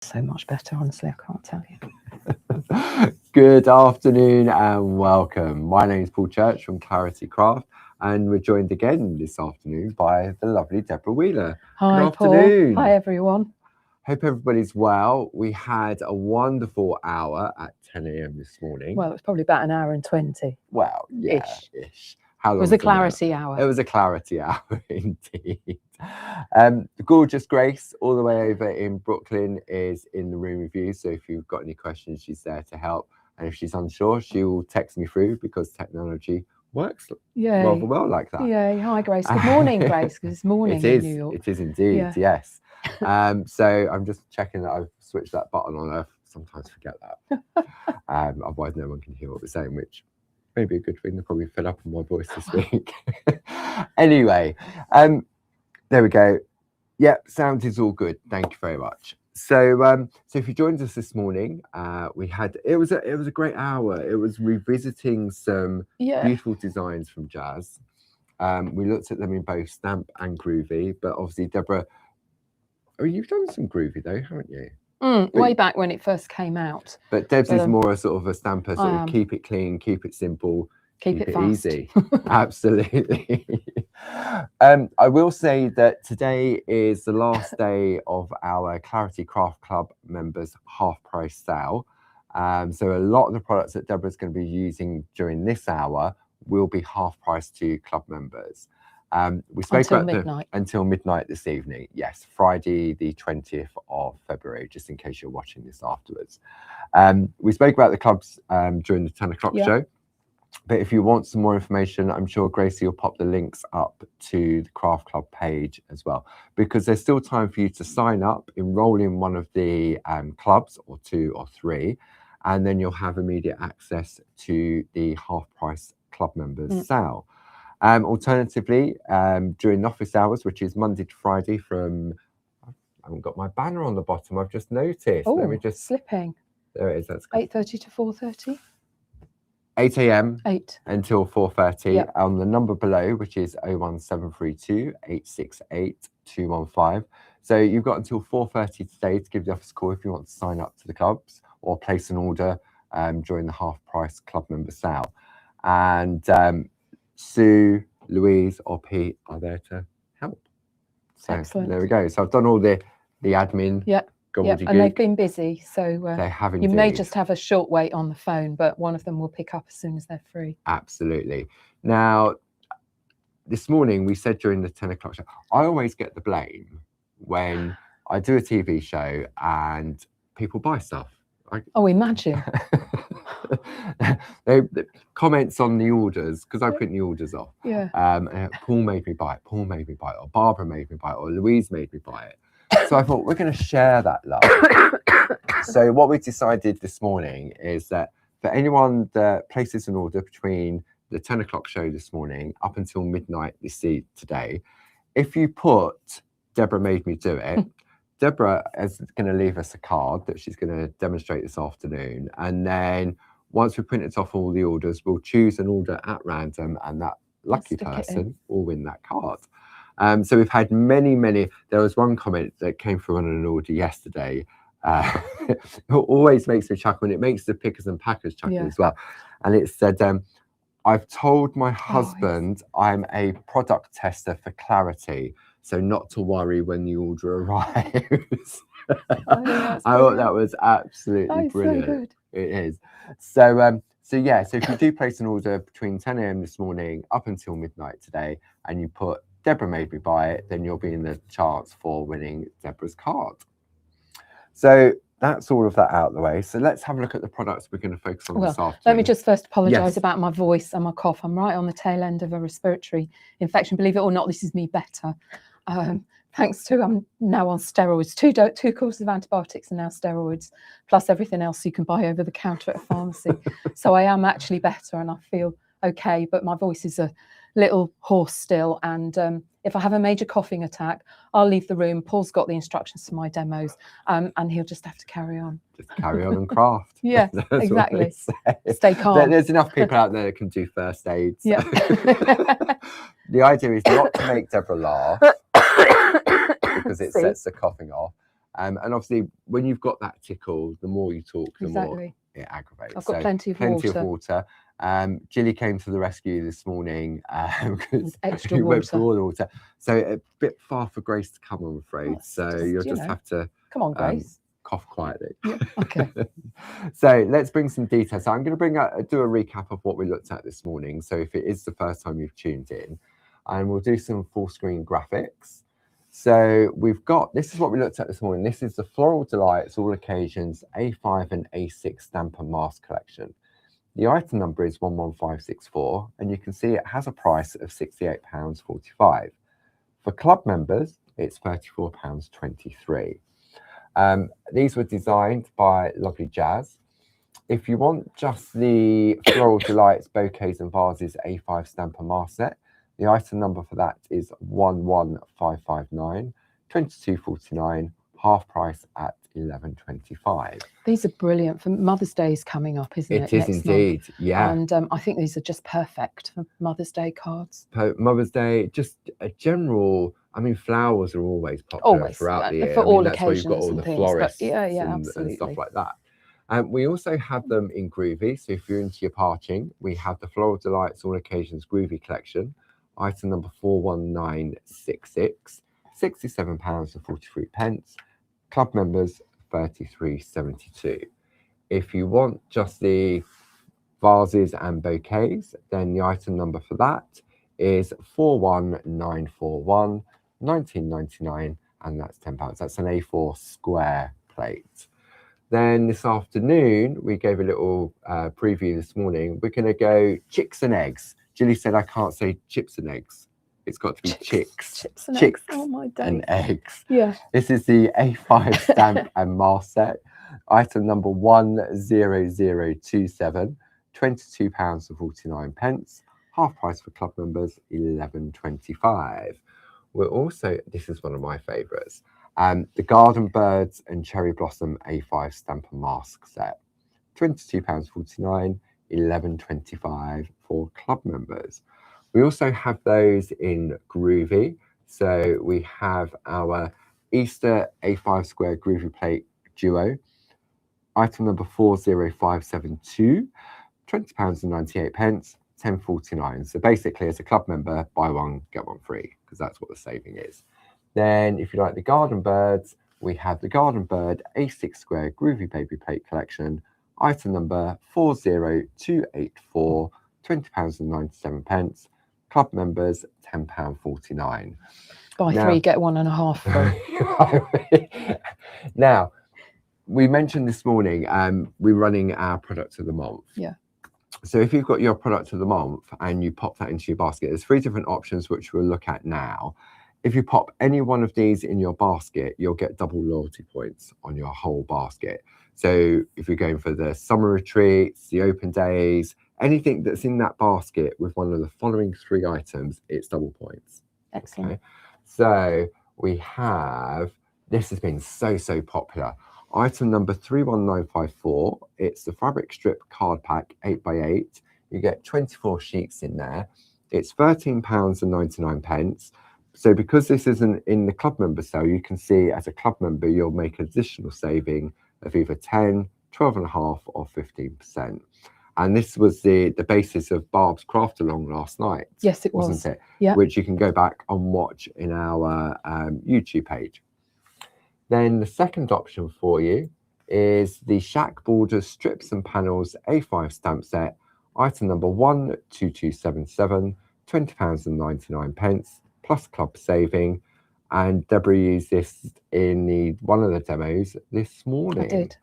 So much better, honestly, I can't tell you. Good afternoon and welcome. My name is Paul Church from Clarity Craft, and we're joined again this afternoon by the lovely Deborah Wheeler. Hi, Good afternoon. Paul. Hi, everyone. Hope everybody's well. We had a wonderful hour at 10 a.m. this morning. Well, it was probably about an hour and 20. Well, yeah, ish. How long it was a clarity hour. It was a clarity hour indeed. Gorgeous Grace, all the way over in Brooklyn, is in the room with you. So if you've got any questions, she's there to help. And if she's unsure, she will text me through because technology works rather well like that. Yeah. Hi, Grace. Good morning, Grace, because it's morning in New York. It is indeed, yes. So I'm just checking that I've switched that button on. I sometimes forget that. Otherwise, no one can hear what we're saying, which may be a good thing. They're probably fed up on my voice this week. Anyway, there we go. Yep, sound is all good. Thank you very much. So if you joined us this morning, it was a great hour. It was revisiting some beautiful designs from Jazz. We looked at them in both stamp and groovy, but obviously, Deborah, you've done some groovy though, haven't you? Way back when it first came out. But Deb's is more a sort of a stamper, sort of keep it clean, keep it simple, keep it easy. Absolutely. I will say that today is the last day of our Clarity Craft Club members half price sale. So a lot of the products that Deborah's going to be using during this hour will be half price to club members. We spoke until midnight this evening. Yes, Friday the 20th of February, just in case you're watching this afterwards. We spoke about the clubs during the 10 o'clock show. But if you want some more information, I'm sure Gracie will pop the links up to the Craft Club page as well, because there's still time for you to sign up, enroll in one of the clubs, or 2 or 3, and then you'll have immediate access to the half price club members sale. Alternatively, during office hours, which is Monday to Friday from, I haven't got my banner on the bottom, I've just noticed. Let me just slipping. There it is. That's 8:30 to 4:30. 8 a.m. until 4:30 on the number below, which is 01732 868 215. So you've got until 4:30 today to give the office a call if you want to sign up to the clubs or place an order during the half price club member sale. And Sue, Louise, or Pete are there to help. So excellent. There we go. So I've done all the admin. And they've been busy, so they have you may just have a short wait on the phone, but one of them will pick up as soon as they're free. Absolutely. Now, this morning we said during the 10 o'clock show, I always get the blame when I do a TV show and people buy stuff. Imagine. They comments on the orders, because I print the orders off. Paul made me buy it, Paul made me buy it, or Barbara made me buy it, or Louise made me buy it. So I thought we're going to share that love. So what we decided this morning is that for anyone that places an order between the 10 o'clock show this morning up until midnight today, if you put Deborah made me do it, Deborah is going to leave us a card that she's going to demonstrate this afternoon. And then once we print it off all the orders, we'll choose an order at random, and that lucky person will win that card. So we've had many. There was one comment that came through on an order yesterday. It always makes me chuckle, and it makes the pickers and packers chuckle as well. And it said, I've told my husband I'm a product tester for Clarity, so not to worry when the order arrives. I thought that was absolutely brilliant. So good. It is. So if you do place an order between 10 a.m. this morning up until midnight today, and you put Deborah made me buy it, then you'll be in the chance for winning Deborah's card. So that's all of that out of the way. So let's have a look at the products we're going to focus on this afternoon. Let me just first apologise about my voice and my cough. I'm right on the tail end of a respiratory infection. Believe it or not, this is me better. Thanks to I'm now on steroids, two courses of antibiotics and now steroids, plus everything else you can buy over the counter at a pharmacy. So I am actually better and I feel okay, but my voice is a little hoarse still. And if I have a major coughing attack, I'll leave the room. Paul's got the instructions for my demos, and he'll just have to carry on. Just carry on and craft. Yeah, exactly. Stay calm. There's enough people out there that can do first aid. So. Yeah. The idea is not to make Deborah laugh because it sets the coughing off, And obviously, when you've got that tickle, the more you talk, the more it aggravates. I've got plenty of water. Jilly came to the rescue this morning because extra we water. went for all the water. So a bit far for Grace to come, I'm afraid. You'll just have to come on, Grace. Cough quietly. Yeah, okay. So let's bring some details. So I'm going to do a recap of what we looked at this morning. So if it is the first time you've tuned in, and we'll do some full screen graphics. So we've got, this is what we looked at this morning. This is the Floral Delights All Occasions A5 and A6 Stamp and Mask Collection. The item number is 11564, and you can see it has a price of £68.45. For club members, it's £34.23. These were designed by Lovely Jazz. If you want just the Floral Delights Bouquets and Vases A5 Stamp and Mask set, the item number for that is 11559, £22.49, half price at £11.25. These are brilliant for Mother's Day is coming up, isn't it? It is indeed, yeah. And I think these are just perfect for Mother's Day cards. Mother's Day, just a general. I mean, flowers are always popular throughout the year. For all that's occasions. Why you've got all the florists and stuff like that. We also have them in Groovy. So if you're into your parching, we have the Floral Delights All Occasions Groovy Collection. Item number 41966, £67.43. Club members, £33.72. If you want just the vases and bouquets, then the item number for that is 41941, £19.99, and that's £10. That's an A4 square plate. Then this afternoon, we gave a little preview this morning. We're going to go chicks and eggs. Julie said, I can't say chips and eggs. It's got to be chicks. Chips and eggs. Oh my day. And eggs. Yeah. This is the A5 stamp and mask set. Item number 10027, £22.49. Half price for club members, £11.25. We're also, this is one of my favourites, the Garden Birds and Cherry Blossom A5 stamp and mask set. £22.49, £11.25 for club members. We also have those in Groovy. So we have our Easter A5 square Groovy plate duo. Item number 40572, £20.98, £10.49. So basically, as a club member, buy one, get one free, because that's what the saving is. Then if you like the Garden Birds, we have the Garden Bird A6 square Groovy baby plate collection. Item number 40284, £20.97. Club members, £10.49. Buy three, get 1.5 free. Now, we mentioned this morning, we're running our product of the month. Yeah. So if you've got your product of the month and you pop that into your basket, there's 3 different options which we'll look at now. If you pop any one of these in your basket, you'll get double loyalty points on your whole basket. So if you're going for the summer retreats, the open days, anything that's in that basket with one of the following 3 items, it's double points. Excellent. Okay? So we have, this has been so popular. Item number 31954, it's the fabric strip card pack 8x8. You get 24 sheets in there. It's £13.99. So because this isn't in the club member sale, you can see as a club member, you'll make an additional saving of either 10, 12.5 or 15%. And this was the basis of Barb's craft along last night. Yes, it wasn't was. it? Yeah. Which you can go back and watch in our YouTube page. Then the second option for you is the Shack Borders Strips and Panels A5 stamp set. Item number 12277, £20.99 plus club saving. And Deborah used this in one of the demos this morning. I did.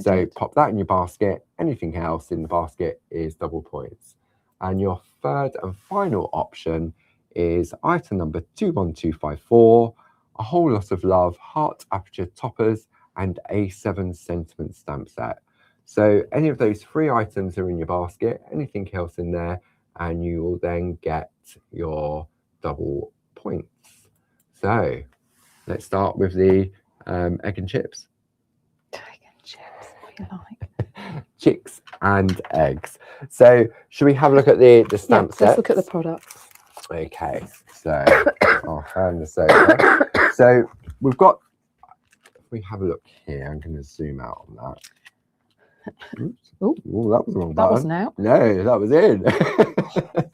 So pop that in your basket. Anything else in the basket is double points. And your third and final option is item number 21254, a whole lot of love, heart aperture toppers, and A7 sentiment stamp set. So any of those 3 items are in your basket, anything else in there, and you will then get your double points. So let's start with the egg and chips. Chicks and eggs. So should we have a look at the stamp set? Let's look at the products. Okay, so I'll hand this over. So we've got we have a look here, I'm going to zoom out on that. Oops. Oh, that was the wrong button. That wasn't out. No, that was in.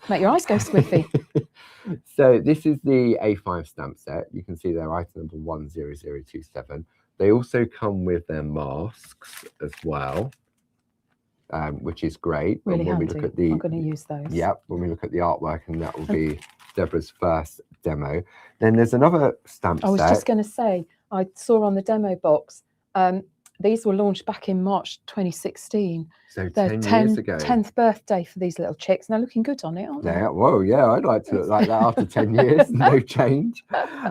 Make your eyes go squiffy. So this is the A5 stamp set. You can see their item number 10027. They also come with their masks as well, which is great. Really when handy. We look at the, I'm going to use those. Yep, when we look at the artwork, and that will be Deborah's first demo. Then there's another stamp set. I was just going to say, I saw on the demo box, these were launched back in March 2016. So 10 years ago. 10th birthday for these little chicks. And they're looking good on it, aren't they? Yeah, whoa, yeah, I'd like to look like that after 10 years, no change.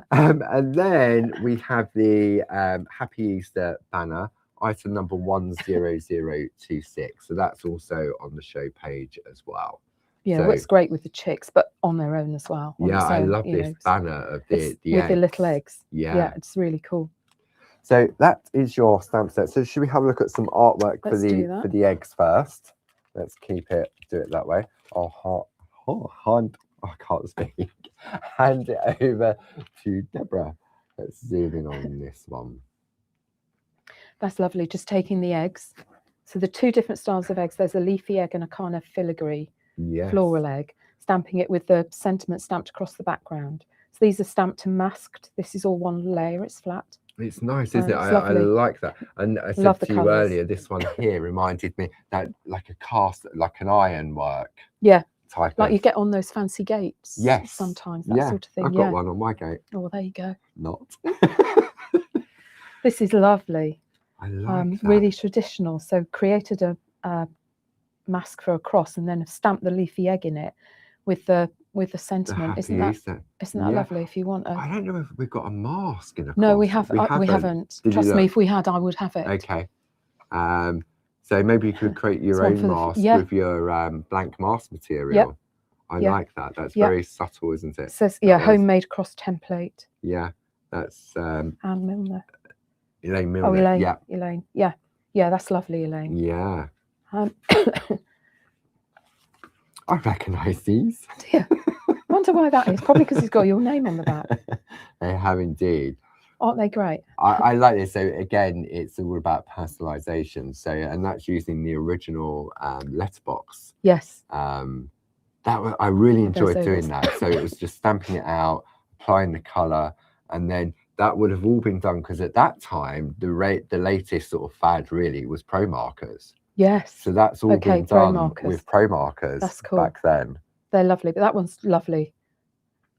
And then we have the Happy Easter banner, item number 10026. So that's also on the show page as well. Yeah, so, works great with the chicks, but on their own as well. Yeah, I love this banner of the with eggs. the little eggs. Yeah, it's really cool. So that is your stamp set. So should we have a look at some artwork for the eggs first? Let's do it that way. I can't speak. Hand it over to Deborah. Let's zoom in on this one. That's lovely. Just taking the eggs. So the two different styles of eggs. There's a leafy egg and a kind of filigree floral egg. Stamping it with the sentiment stamped across the background. So these are stamped and masked. This is all one layer. It's flat. It's nice, isn't it? I like that. And I said to you earlier, this one here reminded me that like a cast, like an ironwork. Yeah. Type like you get on those fancy gates. Yes. Sometimes, that sort of thing. I've got one on my gate. Oh, there you go. Not. This is lovely. I like that. Really traditional. So created a mask for a cross and then have stamped the leafy egg in it with the sentiment. Isn't that lovely? If you want I don't know if we've got a mask in a cross. No, we haven't. Trust me, if we had, I would have it. Okay. So maybe you could create your own mask with your blank mask material. I like that. That's very subtle, isn't it? It says, homemade cross template. Yeah, that's Anne Milner. Elaine Milner. Oh, Elaine. Yeah. Elaine. Yeah. Yeah, that's lovely, Elaine. Yeah. I recognise these. Yeah. Wonder why that is. Probably because it's got your name on the back. They have indeed. Aren't they great? I like this. So again, it's all about personalisation. So, and that's using the original letterbox. Yes. I really enjoyed doing that. So it was just stamping it out, applying the colour, and then that would have all been done because at that time the latest sort of fad really was pro markers. Yes. So that's all been done with pro markers. That's cool. Back then. They're lovely, but that one's lovely.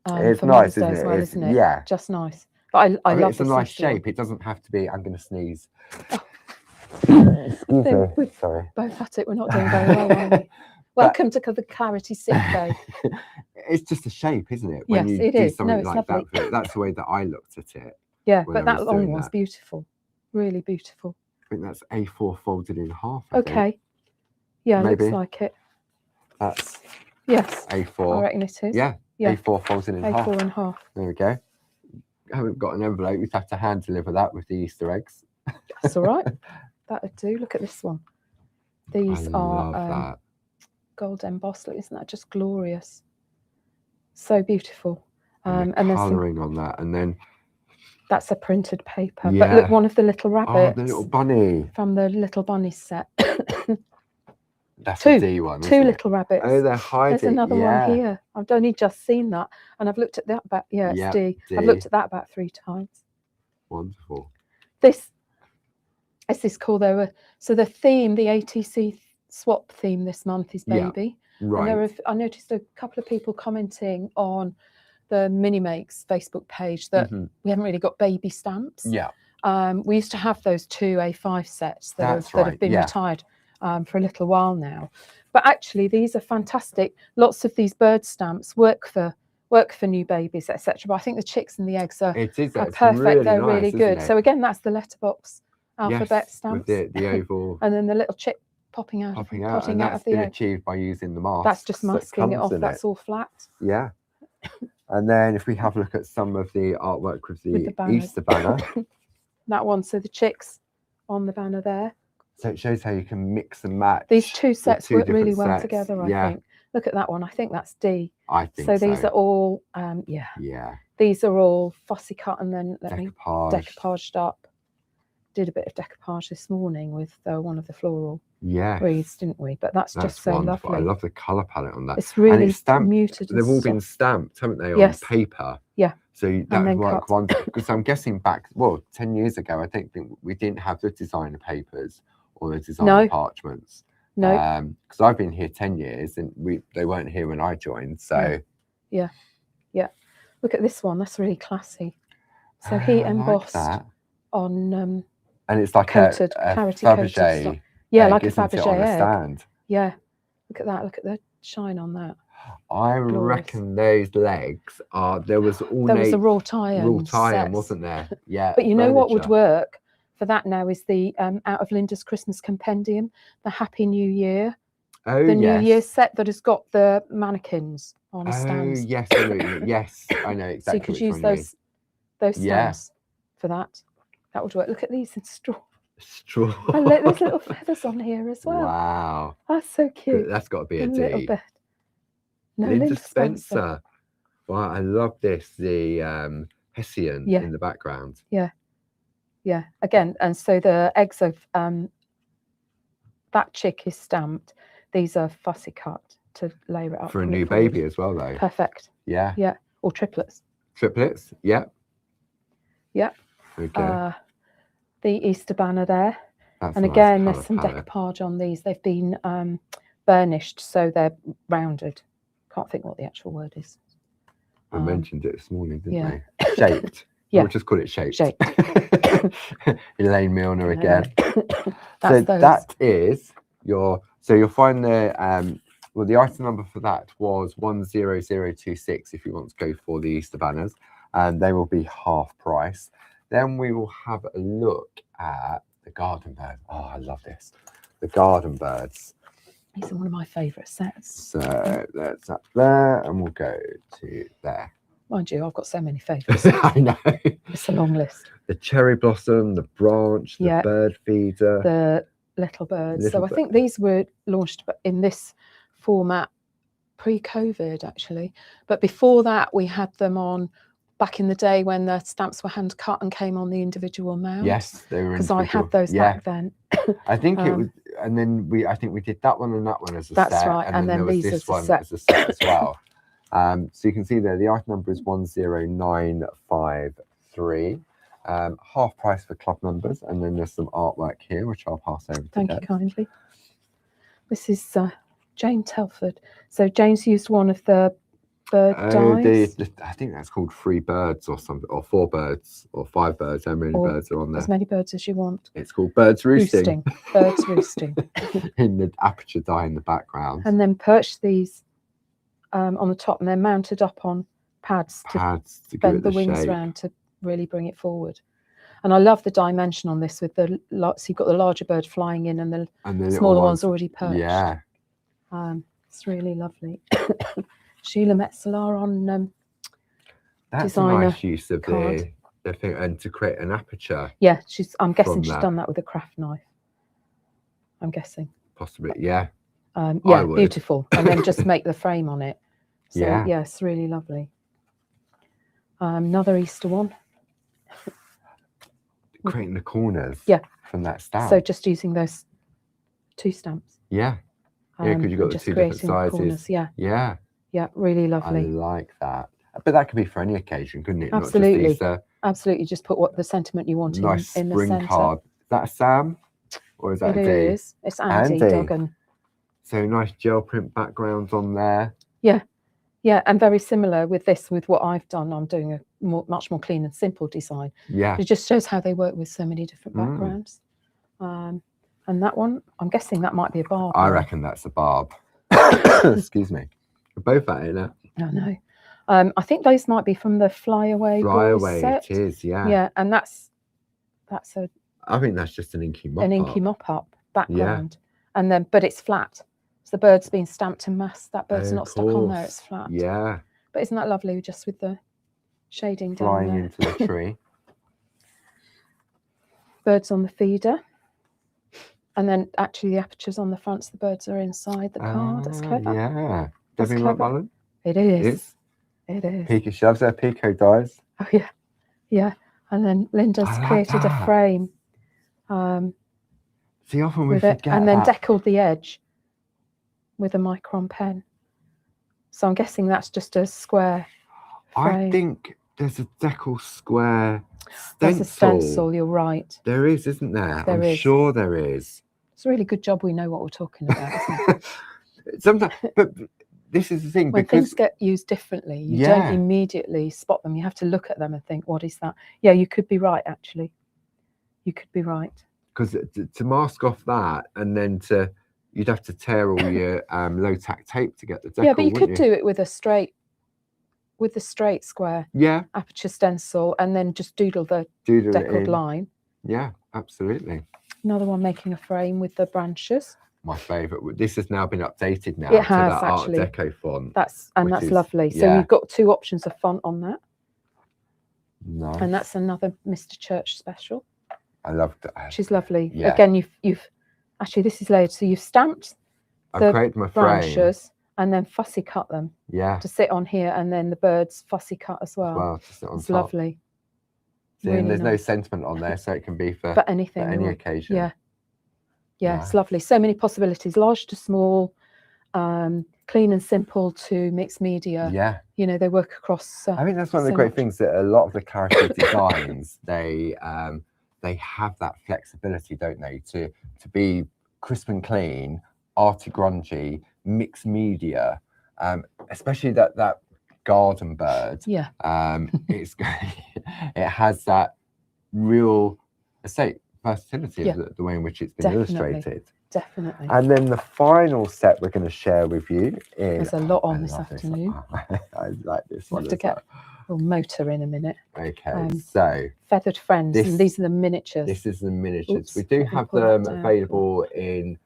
It's nice, isn't it? Isn't it? Yeah. Just nice. But I love it's a nice shape. It doesn't have to be. I'm going to sneeze. Excuse me. We're sorry. Both at it. We're not doing very well, are we? Welcome to the Clarity Sick Day. It's just a shape, isn't it? Yes, it is. Something like that. That's the way that I looked at it. Yeah, but that long one's beautiful. Really beautiful. I think that's A4 folded in half. Okay. Yeah, maybe. Looks like it. That's A4. I reckon it is. Yeah. A4 folded in half. A4 and half. There we go. I haven't got an envelope. We'd have to hand deliver that with the Easter eggs. That's all right. That'd do. Look at this one. These are gold embossed. Isn't that just glorious? So beautiful. And there's colouring on that, and then that's a printed paper. Yeah. But look, one of the little rabbits. Oh, the little bunny from the Little Bunny set. That's a D one. Two little rabbits. Oh, they're hiding. There's another one here. I've only just seen that, and I've looked at that about. Yeah, it's D. I've looked at that about 3 times. Wonderful. This is cool though. So the theme, the ATC swap theme this month is baby. Yeah, right. And I noticed a couple of people commenting on the Mini Makes Facebook page that we haven't really got baby stamps. Yeah. We used to have those 2 A5 sets that have been retired for a little while now. But actually, these are fantastic. Lots of these bird stamps work for new babies, etc. But I think the chicks and the eggs are perfect. Really They're nice, really good. So again, that's the letterbox alphabet stamps. With the oval. And then the little chick popping out of the egg. And that's been achieved by using the mask. That's just masking it off. That's all flat. Yeah. And then if we have a look at some of the artwork with the Easter banner. That one. So the chicks on the banner there. So it shows how you can mix and match. These two sets work really well together, I think. Look at that one. I think that's D. I think so. So these are all, Yeah. These are all fussy cut and then decoupaged up. did a bit of decoupage this morning with one of the floral Yeah, wreaths, didn't we? But that's just so wonderful. lovely. I love the colour palette on that. It's really and it's stamped, muted. They've all been stamped, haven't they, on yes. paper? Yeah. So that would work wonderful. Because I'm guessing back, 10 years ago, I think we didn't have the designer papers or the designer parchments. No. Because I've been here 10 years and they weren't here when I joined. So yeah. Look at this one. That's really classy. So he embossed on and it's like coated, a Fabergé. Yeah, like a Fabergé on a egg. stand. Yeah. Look at that. Look at the shine on that. I reckon those legs are. There was a wrought iron, wasn't there? Yeah. But you know what would work for that now is the out of Linda's Christmas compendium, the Happy New Year. Oh, the New Year set that has got the mannequins on stands. Oh yes, yes, I know exactly. So you could use those stands for that. That would work. Look at these in straw. And there's little feathers on here as well. Wow, that's so cute. That's got to be a little D. bit. No, Linda Spencer. Wow, I love this. The Hessian in the background. Yeah. Again, and so the eggs of that chick is stamped. These are fussy cut to layer it up for a new baby as well, though. Perfect. Yeah. Or triplets. Yeah. Okay. The Easter banner there. That's and again, there's some decoupage on these. They've been burnished, so they're rounded. Can't think what the actual word is. I mentioned it this morning, didn't they? Shaped. We'll just call it shaped. Elaine Milner again. So that is your. So you'll find the the item number for that was 10026 if you want to go for the Easter banners, and they will be half price. Then we will have a look at the garden bird. Oh, I love this. The garden birds. These are one of my favourite sets. So that's up there, and we'll go to there. Mind you, I've got so many favourites. I know. It's a long list. The cherry blossom, the branch, the bird feeder. The little birds. I think these were launched in this format pre-COVID, actually. But before that, we had them on back in the day when the stamps were hand cut and came on the individual mounds. Yes, they were because I had those back then. I think it was, and then I think we did that one and that one as a set. That's right, and then these as a set as well. So you can see there the item number is 10953. Half price for club members, and then there's some artwork here which I'll pass over to Thank you kindly. This is Jane Telford. So Jane's used one of the bird dies. I think that's called 3 birds or something, or 4 birds or 5 birds. How many birds are on there? As many birds as you want. It's called birds roosting. Birds roosting. In the aperture die in the background. And then perch these on the top, and they're mounted up on pads to bend the wings around to really bring it forward. And I love the dimension on this with so you've got the larger bird flying in and the smaller ones already perched. Yeah. It's really lovely. Sheila Metzler on that's designer a nice use of the thing, and to create an aperture. Yeah, I'm guessing she's done that with a craft knife. I'm guessing. Possibly, yeah. Beautiful. And then just make the frame on it. So yeah, it's really lovely. Another Easter one. Creating the corners. From that stamp. So just using those 2 stamps. Yeah. Because you've got the 2 different sizes. Corners. Yeah, really lovely. I like that. But that could be for any occasion, couldn't it? Absolutely. Not just Easter. Absolutely. Just put what the sentiment you want nice in the spring centre. card. Is that a Sam? Or is that a D? It is. It's Andy Duggan. So nice gel print backgrounds on there. Yeah, and very similar with this, with what I've done. I'm doing a much more clean and simple design. Yeah. It just shows how they work with so many different backgrounds. And that one, I'm guessing that might be a barb. I reckon that's a barb. Excuse me. We're both at it now. I know. I think those might be from the Flyaway set. It is, yeah. Yeah, and that's a. I think that's just an inky mop-up. An inky mop-up background, and then but it's flat. So the bird's been stamped en masse. That bird's not stuck on there. It's flat. Yeah. But isn't that lovely? Just with the shading down flying there. into the tree. Birds on the feeder. And then actually the apertures on the fronts, the birds are inside the card. That's clever. Yeah. Debbie McMullen? It is. It is. Pico, she loves her Pico dies. Oh, yeah. Yeah. And then Linda's created a frame See, often we forget and then deckled the edge with a micron pen. So I'm guessing that's just a square frame. I think there's a decal square stencil. There's a stencil, you're right. There is, isn't there? There is. Sure there is. It's a really good job we know what we're talking about, isn't it? Sometimes, but this is the thing. When because things get used differently, you don't immediately spot them. You have to look at them and think, what is that? Yeah, you could be right, actually. You could be right. Because to mask off that, and then you'd have to tear all your low tack tape to get the decal. Yeah, but you could do it with a straight, square aperture stencil, and then just doodle the deckled line. Yeah, absolutely. Another one making a frame with the branches. My favourite. This has now been updated now. It has, to that actually. Art Deco font. That's lovely. So you've got 2 options of font on that. Nice. And that's another Mr. Church special. I love that. She's lovely. Yeah. Again, you've actually, this is layered. So you've stamped the branches and then fussy cut them. Yeah. To sit on here, and then the birds fussy cut as well. To sit on it's top. Lovely. See, really and there's nice. No sentiment on there, so it can be for anything, any occasion. Yeah. Yeah, It's lovely. So many possibilities, large to small, clean and simple to mixed media. Yeah. You know, they work across. I think that's one of the great things, that a lot of the character designs, they have that flexibility, don't they, to be crisp and clean, arty grungy, mixed media, especially that garden bird. Yeah. It has that real versatility of the way in which it's been illustrated. Definitely. And then the final set we're going to share with you is... There's a lot on this afternoon. I like this one. We'll have to get a little motor in a minute. Okay, so... Feathered Friends, and these are the miniatures. This is the miniatures. Oops, we do have them available in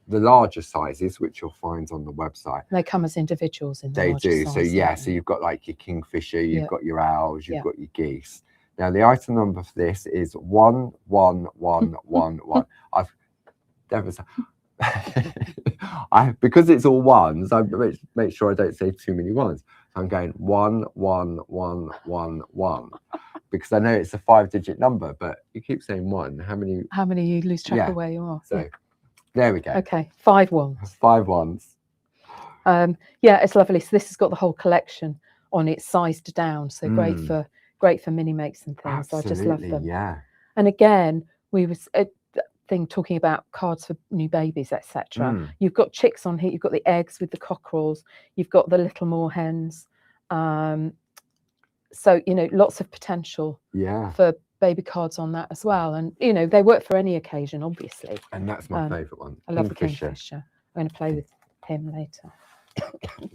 the larger sizes, which you'll find on the website. They come as individuals in the larger They do. Size, so you've got like your kingfisher, you've got your owls, you've got your geese. Now, the item number for this is 11111. Because it's all ones, I make sure I don't say too many ones. So I'm going 11111 because I know it's a 5-digit number, but you keep saying 1. How many you lose track of where you are. So there we go. Okay, 5 ones. 5 ones. Yeah, it's lovely. So this has got the whole collection on it, sized down. So great for mini makes and things. Absolutely, I just love them. Yeah. And again, we was talking about cards for new babies, etc. You've got chicks on here. You've got the eggs with the cockerels. You've got the little moorhens. So lots of potential. For baby cards on that as well. And they work for any occasion, obviously. And that's my favourite one. I love the Kingfisher. I'm going to play with him later.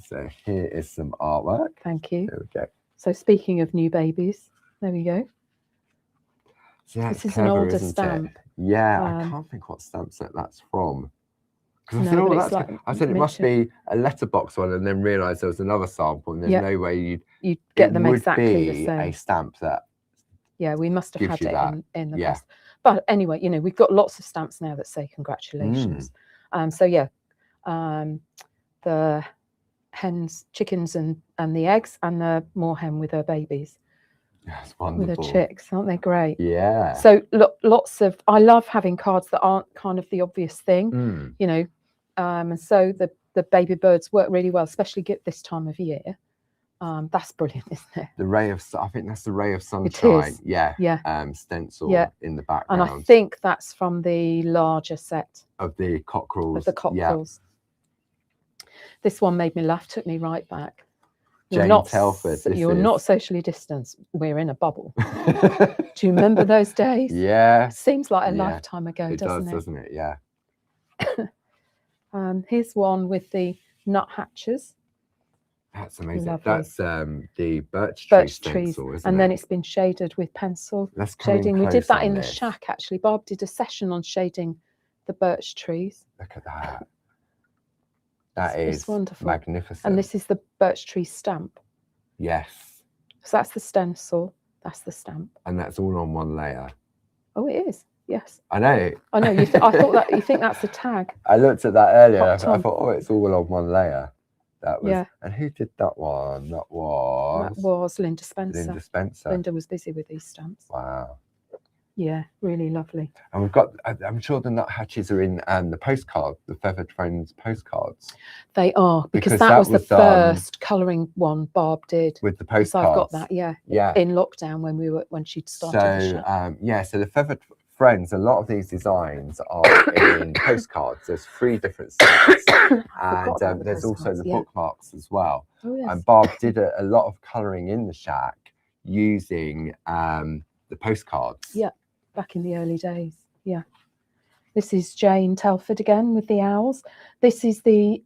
So here is some artwork. Thank you. There we go. So speaking of new babies, there we go. This is an older stamp. Yeah, I can't think what stamp set that's from. Because I said it must be a letterbox one, and then realised there was another sample, and there's no way you'd get them exactly the same. A stamp that. Yeah, we must have had it in the past. Yeah. But anyway, we've got lots of stamps now that say congratulations. The hens, chickens, and the eggs, and the moorhen with her babies. That's wonderful. With her chicks, aren't they great? Yeah. So lots of, I love having cards that aren't kind of the obvious thing, and so the baby birds work really well, especially at this time of year. That's brilliant, isn't it? I think that's the ray of sunshine. It is. Yeah. Stencil in the background. And I think that's from the larger set of the cockerels. Yeah. This one made me laugh, took me right back. Jane Telford. You're not socially distanced. We're in a bubble. Do you remember those days? Yeah. Seems like a lifetime ago, doesn't it? Doesn't it? Yeah. Here's one with the nuthatchers. That's amazing. Lovely. That's the birch tree stencil, isn't it? And then it's been shaded with pencil shading. We did that in the shack, actually. Barb did a session on shading the birch trees. Look at that. That is wonderful. Magnificent. And this is the birch tree stamp. Yes. So that's the stencil. That's the stamp. And that's all on one layer. Oh, it is. Yes. I know. I know. I thought that. You think that's a tag? I looked at that earlier. I thought, oh, it's all on one layer. That was. Yeah. And who did that one? That was Linda Spencer. Linda Spencer. Linda was busy with these stamps. Wow. Yeah, really lovely. And we've got, I'm sure the nuthatches are in the postcard, the Feathered Friends postcards. They are, because that was the first colouring one Barb did. With the postcards. So I've got that, yeah. In lockdown when she'd started the shop. Yeah, so the Feathered Friends, a lot of these designs are in postcards. There's 3 different sets. And there's also the bookmarks as well. Oh, yes. And Barb did a lot of colouring in the shack using the postcards. Yeah, back in the early days. Yeah. This is Jane Telford again with the owls. This is the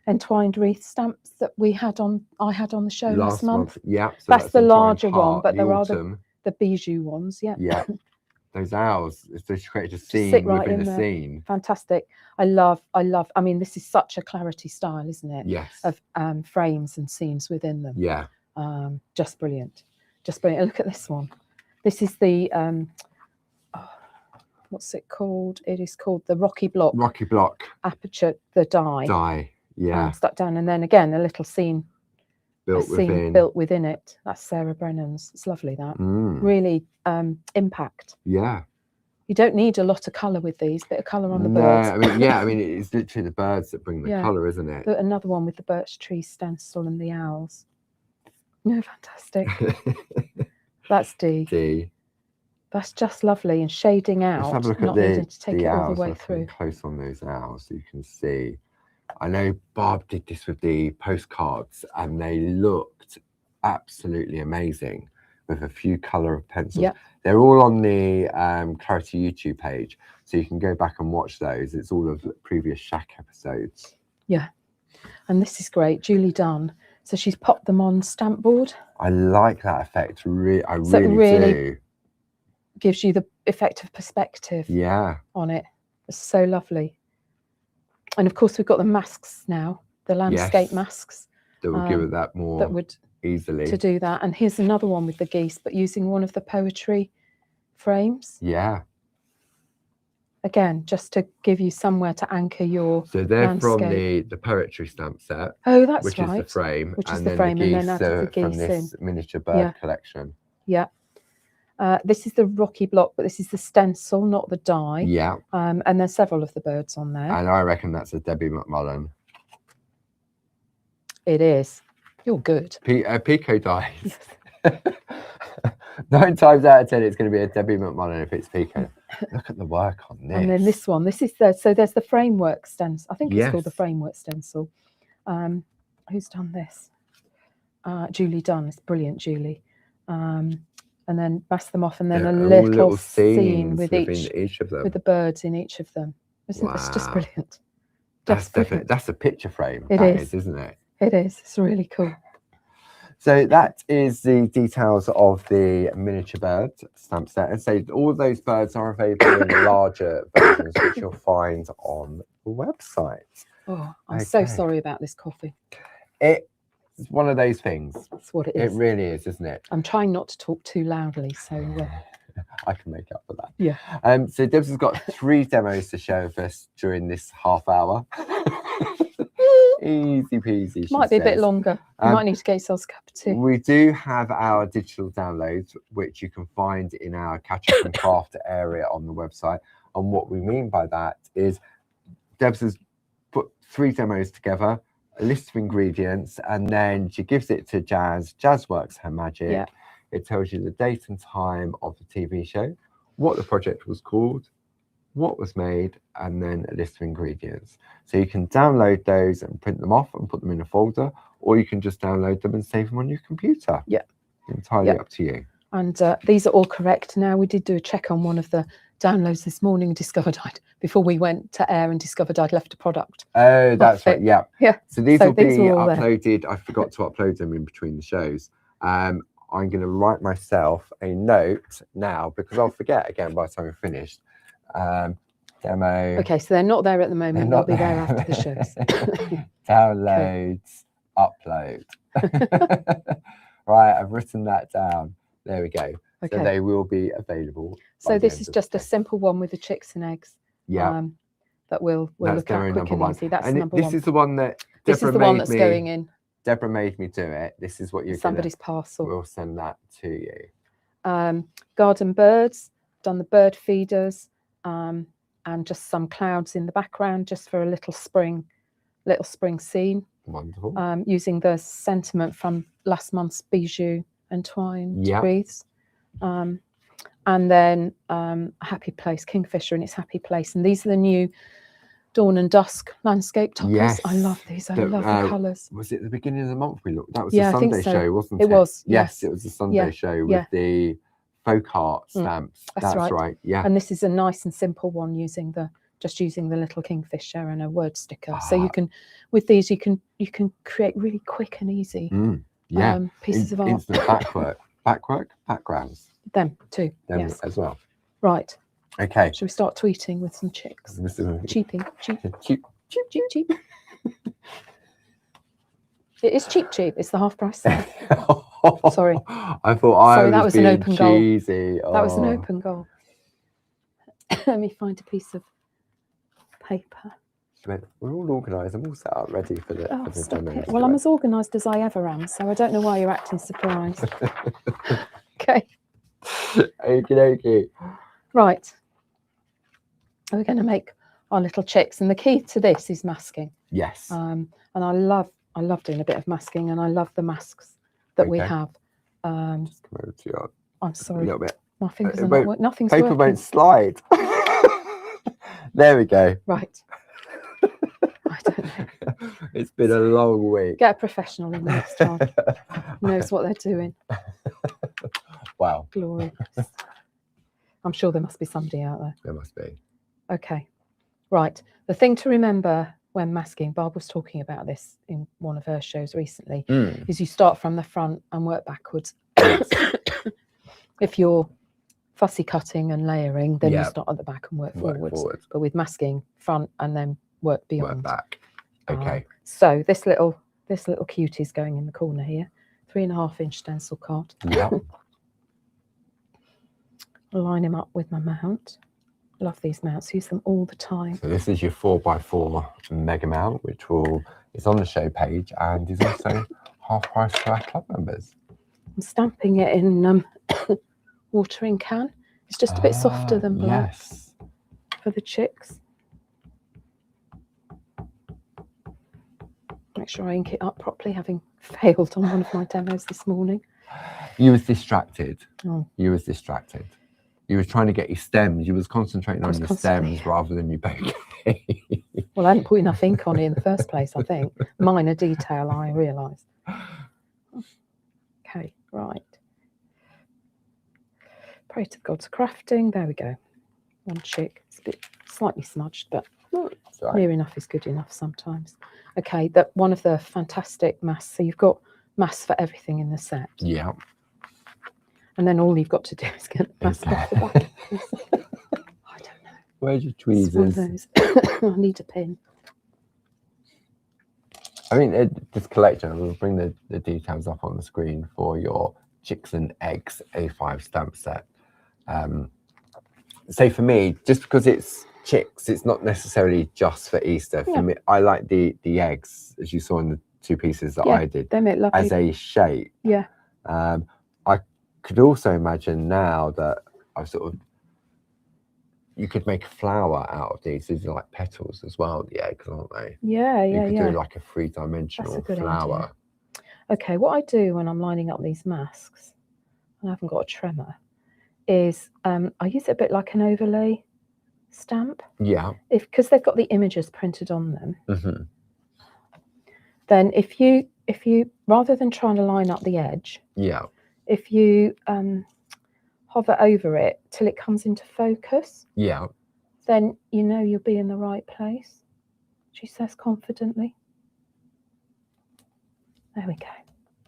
entwined wreath stamps that I had on the show last month. Yeah, so that's the larger one, but there are the bijou ones. Yeah. Yeah. Those owls, they created a scene within a scene. Fantastic. I love. I mean, this is such a Clarity style, isn't it? Yes. Of frames and scenes within them. Yeah. Just brilliant. Just brilliant. Look at this one. This is the what's it called? It is called the Rocky Block. Rocky Block. Aperture, the die. Die. Yeah. Stuck down, and then again a little scene. Built within it. That's Sarah Brennan's. It's lovely, that. Really impact. Yeah. You don't need a lot of colour with these, bit of colour on the birds. I mean it's literally the birds that bring the colour, isn't it? Another one with the birch tree stencil and the owls. No, fantastic. That's D. That's just lovely, and shading out. Let's have a look not at needing to take it all the way owls. through. Close on those owls so you can see. I know Barb did this with the postcards and they looked absolutely amazing with a few colour of pencils. Yep. They're all on the Clarity YouTube page, so you can go back and watch those. It's all of the previous Shack episodes. Yeah, and this is great. Julie Dunn. So she's popped them on stamp board. I like that effect. I really do. Gives you the effect of perspective. Yeah. On it. It's so lovely. And of course, we've got the masks now, the landscape masks. That would give it that more easily. To do that. And here's another one with the geese, but using one of the poetry frames. Yeah. Again, just to give you somewhere to anchor your So they're landscape. From the poetry stamp set. Oh, that's which right. Is the frame. Which is the frame, and then add the geese from this miniature bird collection. Yeah. This is the Rocky Block, but this is the stencil, not the die. Yeah. And there's several of the birds on there. And I reckon that's a Debbie McMullen. It is. You're good. Pico dies. 9 times out of 10, it's going to be a Debbie McMullen if it's Pico. Look at the work on this. And then this one. This is so there's the framework stencil. I think it's called the framework stencil. Who's done this? Julie Dunn. It's brilliant, Julie. And then mask them off, and then a little scene with each of them, with the birds in each of them. Isn't It's just brilliant. That's definitely that's a picture frame. It is, isn't it? It is. It's really cool. So that is the details of the miniature bird stamp set, and so all of those birds are available in larger versions, which you'll find on the website. Oh, I'm so sorry about this coffee. It's one of those things. That's what it is. It really is, isn't it? I'm trying not to talk too loudly, so I can make up for that. Yeah. So Debs has got 3 demos to share with us during this half hour. Easy peasy. Might be a bit longer. You might need to get yourselves a cup of tea. We do have our digital downloads, which you can find in our catch up and craft area on the website. And what we mean by that is Debs has put 3 demos together, a list of ingredients, and then she gives it to Jazz. Jazz works her magic. Yeah. It tells you the date and time of the TV show, what the project was called, what was made, and then a list of ingredients. So you can download those and print them off and put them in a folder, or you can just download them and save them on your computer. Yeah. Entirely up to you. And these are all correct now. We did do a check on one of the downloads this morning and discovered before we went to air and discovered I'd left a product. Oh, that's right. Yeah. Yeah. So these will be uploaded. There. I forgot to upload them in between the shows. I'm going to write myself a note now because I'll forget again by the time we're finished. Demo. Okay, so they're not there at the moment. They'll be there after the shows. Downloads, upload. Right, I've written that down. There we go. Okay. So they will be available. So this is just a simple one with the chicks and eggs. Yeah. That we'll look at quick and easy. That's number 1. This is the one that this is the one that's going in. Deborah made me do it. This is what you're somebody's parcel. We'll send that to you. Garden birds. done the bird feeders and just some clouds in the background, just for a little spring scene. Wonderful. Using the sentiment from last month's Bijou and Twine wreaths. And then a happy place, Kingfisher in its happy place. And these are the new Dawn and Dusk landscape toppers. Yes. I love these. I love the colours. Was it the beginning of the month we looked? That was the Sunday show, wasn't it? It was. Yes, it was the Sunday show with the folk art stamps. That's right. Yeah. And this is a nice and simple one using the little Kingfisher and a word sticker. So you can, with these, you can create really quick and easy pieces of art. Instant backgrounds. Them too. Yes. As well. Right. Okay. Shall we start tweeting with some chicks? Cheaping. Cheap. It is cheap. It's the half price sale. Sorry. I thought that was an open cheesy. Goal. That was an open goal. Let me find a piece of paper. We're all organised. I'm all set up, ready for the demo. Well, I'm as organised as I ever am, so I don't know why you're acting surprised. Okay. Okie dokie. Right. We're going to make our little chicks, and the key to this is masking. Yes. And I love doing a bit of masking, and I love the masks that we have. Just come over to you. I'm sorry. A little bit. My fingers are not working. Nothing's paper working. Won't slide. There we go. Right. I don't know. It's been a long week. Get a professional in next time. Knows what they're doing. Wow. Glorious. I'm sure there must be somebody out there. There must be. Okay. Right. The thing to remember when masking, Barb was talking about this in one of her shows recently, is you start from the front and work backwards. If you're fussy cutting and layering, then you start at the back and work forwards. But with masking, front and then work beyond. Work back. Okay. So this little cutie is going in the corner here. 3.5-inch stencil card. Yeah. Line him up with my mount. Love these mounts. Use them all the time. So this is your 4x4 mega mount, which is on the show page and is also half price for our club members. I'm stamping it in watering can. It's just a bit softer than black for the chicks. Make sure I ink it up properly, having failed on one of my demos this morning. You was distracted. Oh. You was distracted. You was trying to get your stems. You was concentrating on your stems rather than your bouquet. Well, I hadn't put enough ink on it in the first place, I think. Minor detail, I realise. Okay, right. Pray to the gods of crafting. There we go. One chick. It's a bit slightly smudged, but near enough is good enough sometimes. Okay, that one of the fantastic masks. So you've got masks for everything in the set. Yeah. And then all you've got to do is get the mask off the back. I don't know. Where's your tweezers? I need a pin. I think this collection, we'll bring the details up on the screen for your Chicks and Eggs A5 stamp set. So for me, just because it's chicks, it's not necessarily just for Easter. For me, I like the eggs, as you saw in the two pieces that I did, they make lovely. As a shape. Yeah. I could also imagine now that you could make a flower out of these. These are like petals as well, the eggs, aren't they? Yeah, you could do like a 3-dimensional flower. Idea. Okay, what I do when I'm lining up these masks, and I haven't got a tremor, is I use it a bit like an overlay stamp. Yeah. Because they've got the images printed on them. Mm-hmm. Then if you rather than trying to line up the edge, if you hover over it till it comes into focus, then you know you'll be in the right place. She says confidently. There we go.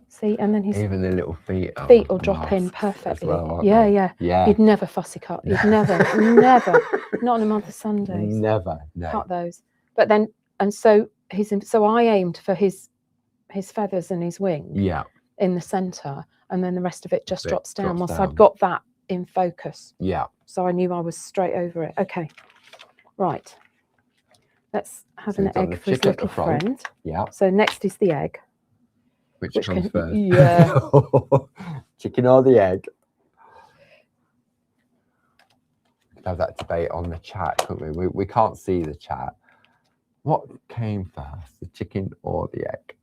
See, and then his even the little feet will drop in perfectly. Well, yeah. You'd never fussy cut. You'd never, not on a month of Sundays. Never, cut those. But then, and so I aimed for his feathers and his wing. In the centre, and then the rest of it just drops down once I'd got that in focus. So I knew I was straight over it. Okay, right. Let's have an egg for his little friend. So next is the egg. Which comes first? Yeah. Chicken or the egg? have that debate on the chat, couldn't we? We can't see the chat. What came first, the chicken or the egg?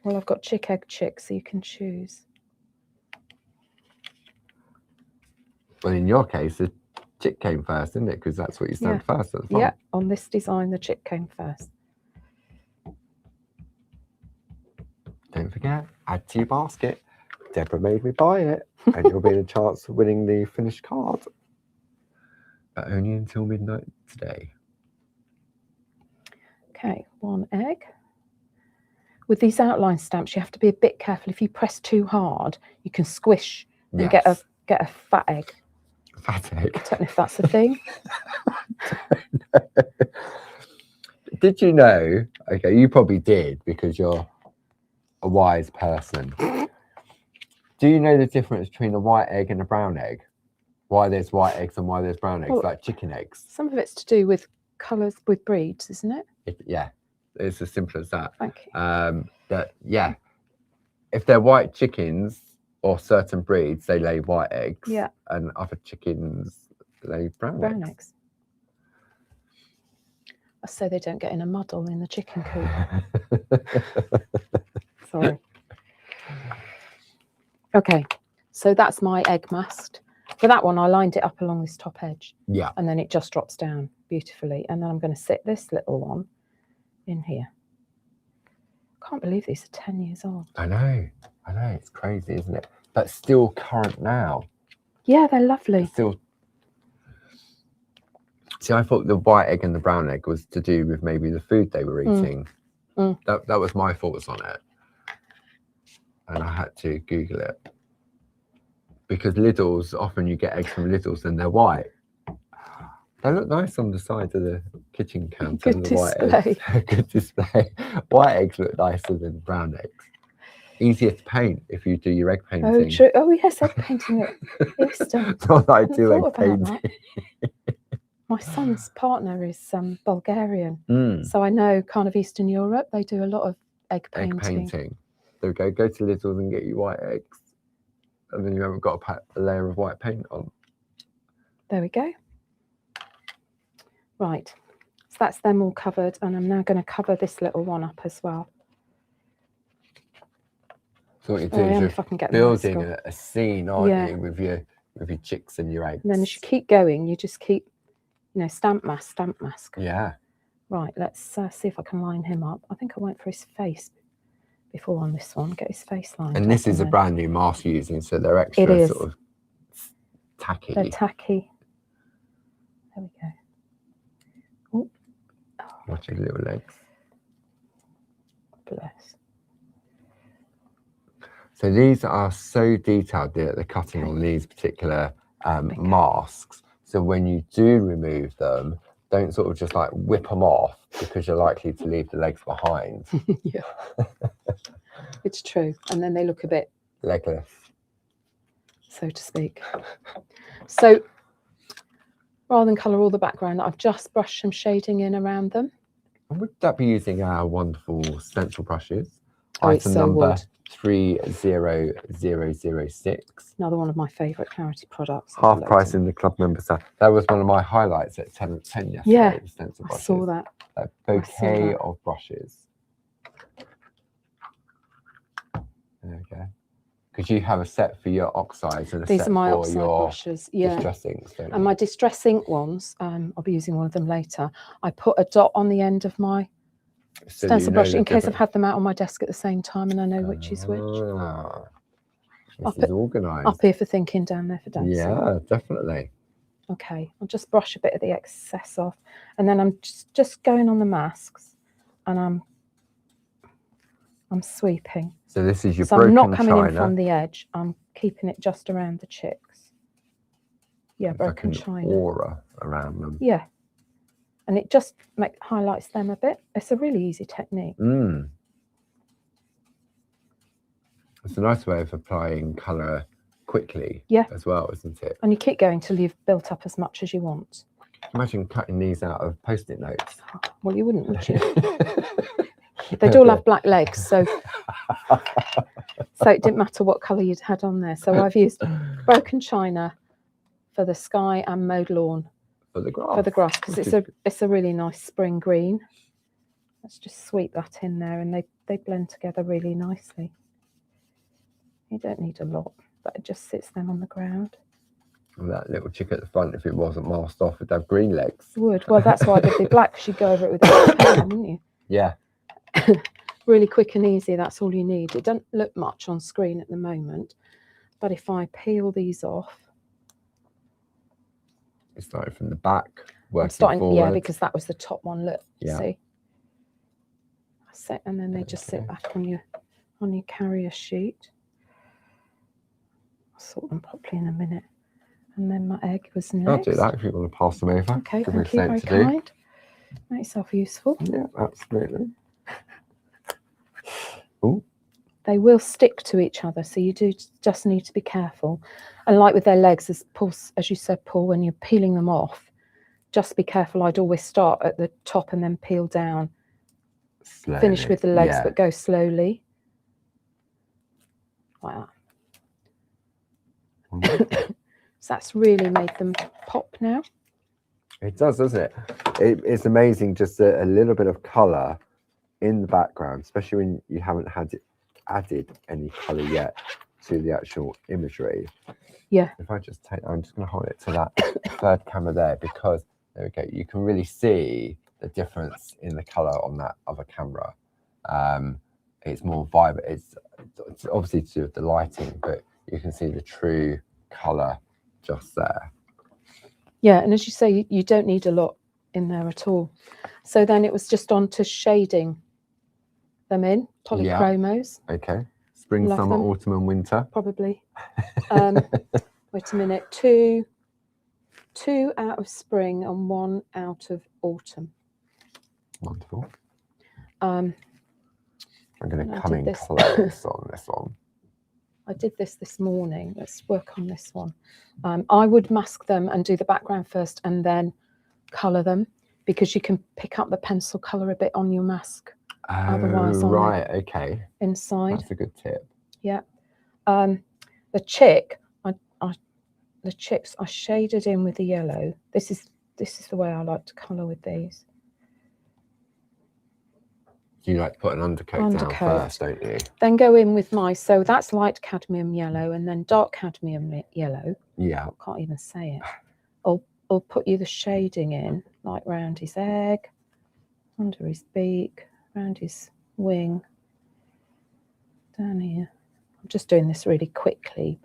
Well, I've got chick, egg, chick, so you can choose. Well, in your case, the chick came first, didn't it? Because that's what you stamped first at the front. Yeah, on this design, the chick came first. Don't forget, add to your basket. Deborah made me buy it, and you'll be in a chance of winning the finished card. But only until midnight today. Okay, 1 egg. With these outline stamps, you have to be a bit careful. If you press too hard, you can squish and get a fat egg. Fat egg. I don't know if that's a thing. Did you know? Okay, you probably did because you're a wise person. Do you know the difference between a white egg and a brown egg? Why there's white eggs and why there's brown eggs, like chicken eggs? Some of it's to do with colours with breeds, isn't it? Yeah, it's as simple as that. Thank you. But yeah, if they're white chickens or certain breeds, they lay white eggs. Yeah. And other chickens lay brown eggs. So they don't get in a muddle in the chicken coop. Sorry. Okay, so that's my egg mast. For that one, I lined it up along this top edge. Yeah. And then it just drops down beautifully. And then I'm going to sit this little one in here. Can't believe these are 10 years old. I know. It's crazy, isn't it? But still current now. Yeah, they're lovely. Still. See, I thought the white egg and the brown egg was to do with maybe the food they were eating. That was my thoughts on it. And I had to Google it. Because Lidl's, often you get eggs from Lidl's and they're white. They look nice on the side of the kitchen counter. Good display. Good display. White eggs look nicer than brown eggs. Easier to paint if you do your egg painting. Oh, true. Oh, yes, egg painting at Easter. Not that I do egg painting. My son's partner is Bulgarian. So I know kind of Eastern Europe, they do a lot of egg painting. There we go. Go to Lidl's and get you white eggs. And then you haven't got a layer of white paint on. There we go. Right. So that's them all covered. And I'm now going to cover this little one up as well. So what you do is you're building a scene, aren't you, with your chicks and your eggs. And then as you keep going, you just keep, stamp mask. Yeah. Right, let's see if I can line him up. I think I went for his face before on this one. Get his face lined up. And this is a brand new mask you're using, so they're extra sort of tacky. They're tacky. There we go. Watch his little legs. Bless. So these are so detailed, the cutting on these particular masks. So when you do remove them, don't sort of just like whip them off because you're likely to leave the legs behind. Yeah, it's true. And then they look a bit legless, so to speak. So rather than colour all the background, I've just brushed some shading in around them. And would that be using our wonderful stencil brushes? Item number 30006. Another one of my favourite Clarity products. Half price in the club member set. That was one of my highlights at 10 yesterday. Yeah, stencil I brushes. saw that. A bouquet of brushes. There we go. Because you have a set for your oxides and a These set are my for oxide your brushes. Yeah. distress inks. And my distress ink ones, I'll be using one of them later. I put a dot on the end of my stencil brush in case I've had them out on my desk at the same time and I know which is which. This is organised. Up here for thinking, down there for dancing. Yeah, definitely. Okay, I'll just brush a bit of the excess off, and then I'm just going on the masks, and I'm sweeping. So this is your so broken I'm not coming china. in from the edge. I'm keeping it just around the chicks. Yeah, broken china. Aura around them. Yeah. And it just highlights them a bit. It's a really easy technique. It's a nice way of applying colour quickly as well, isn't it? And you keep going till you've built up as much as you want. Imagine cutting these out of Post-it notes. Well, you wouldn't, would you? They'd all have black legs, so it didn't matter what colour you'd had on there. So I've used broken china for the sky and mowed lawn. For the grass. For the grass, because it's a really nice spring green. Let's just sweep that in there, and they blend together really nicely. You don't need a lot, but it just sits them on the ground. Well, that little chick at the front, if it wasn't masked off, would have green legs. It would. Well, that's why they'd be black, because you'd go over it with a pen, wouldn't you? Yeah. Really quick and easy, that's all you need. It doesn't look much on screen at the moment, but if I peel these off. It's starting from the back, working forward. Yeah, because that was the top one, look, yeah. See? And then they just sit back on your carrier sheet. I'll sort them properly in a minute. And then my egg was next. I'll do that if you want to pass them over. Okay, thank you, very kind. Make yourself useful. Yeah, absolutely. Ooh. They will stick to each other, so you do just need to be careful. And like with their legs, as you said, Paul, when you're peeling them off, just be careful. I'd always start at the top and then peel down. Slowly. Finish with the legs, but go slowly. Like that. So that's really made them pop now. It does, doesn't it? It's amazing, just a little bit of colour in the background, especially when you haven't added any colour yet to the actual imagery. Yeah. If I just I'm just going to hold it to that third camera there, because there we go. You can really see the difference in the colour on that other camera. It's more vibrant. It's obviously to do with the lighting, but you can see the true colour just there. Yeah, and as you say, you don't need a lot in there at all. So then it was just on to shading them in, polychromos. Yeah. Okay. Spring, summer, autumn and winter. Probably. Wait a minute. Two out of spring and one out of autumn. Wonderful. I'm going to come in close on this one. I did this morning. Let's work on this one. I would mask them and do the background first and then colour them, because you can pick up the pencil colour a bit on your mask. Otherwise, right, okay. Inside. That's a good tip. Yeah. The chicks I shaded in with the yellow. This is the way I like to colour with these. You like to put an undercoat down first, don't you? Then go in with so that's light cadmium yellow and then dark cadmium yellow. Yeah. I can't even say it. I'll put you the shading in, like round his egg, under his beak, round his wing, down here. I'm just doing this really quickly,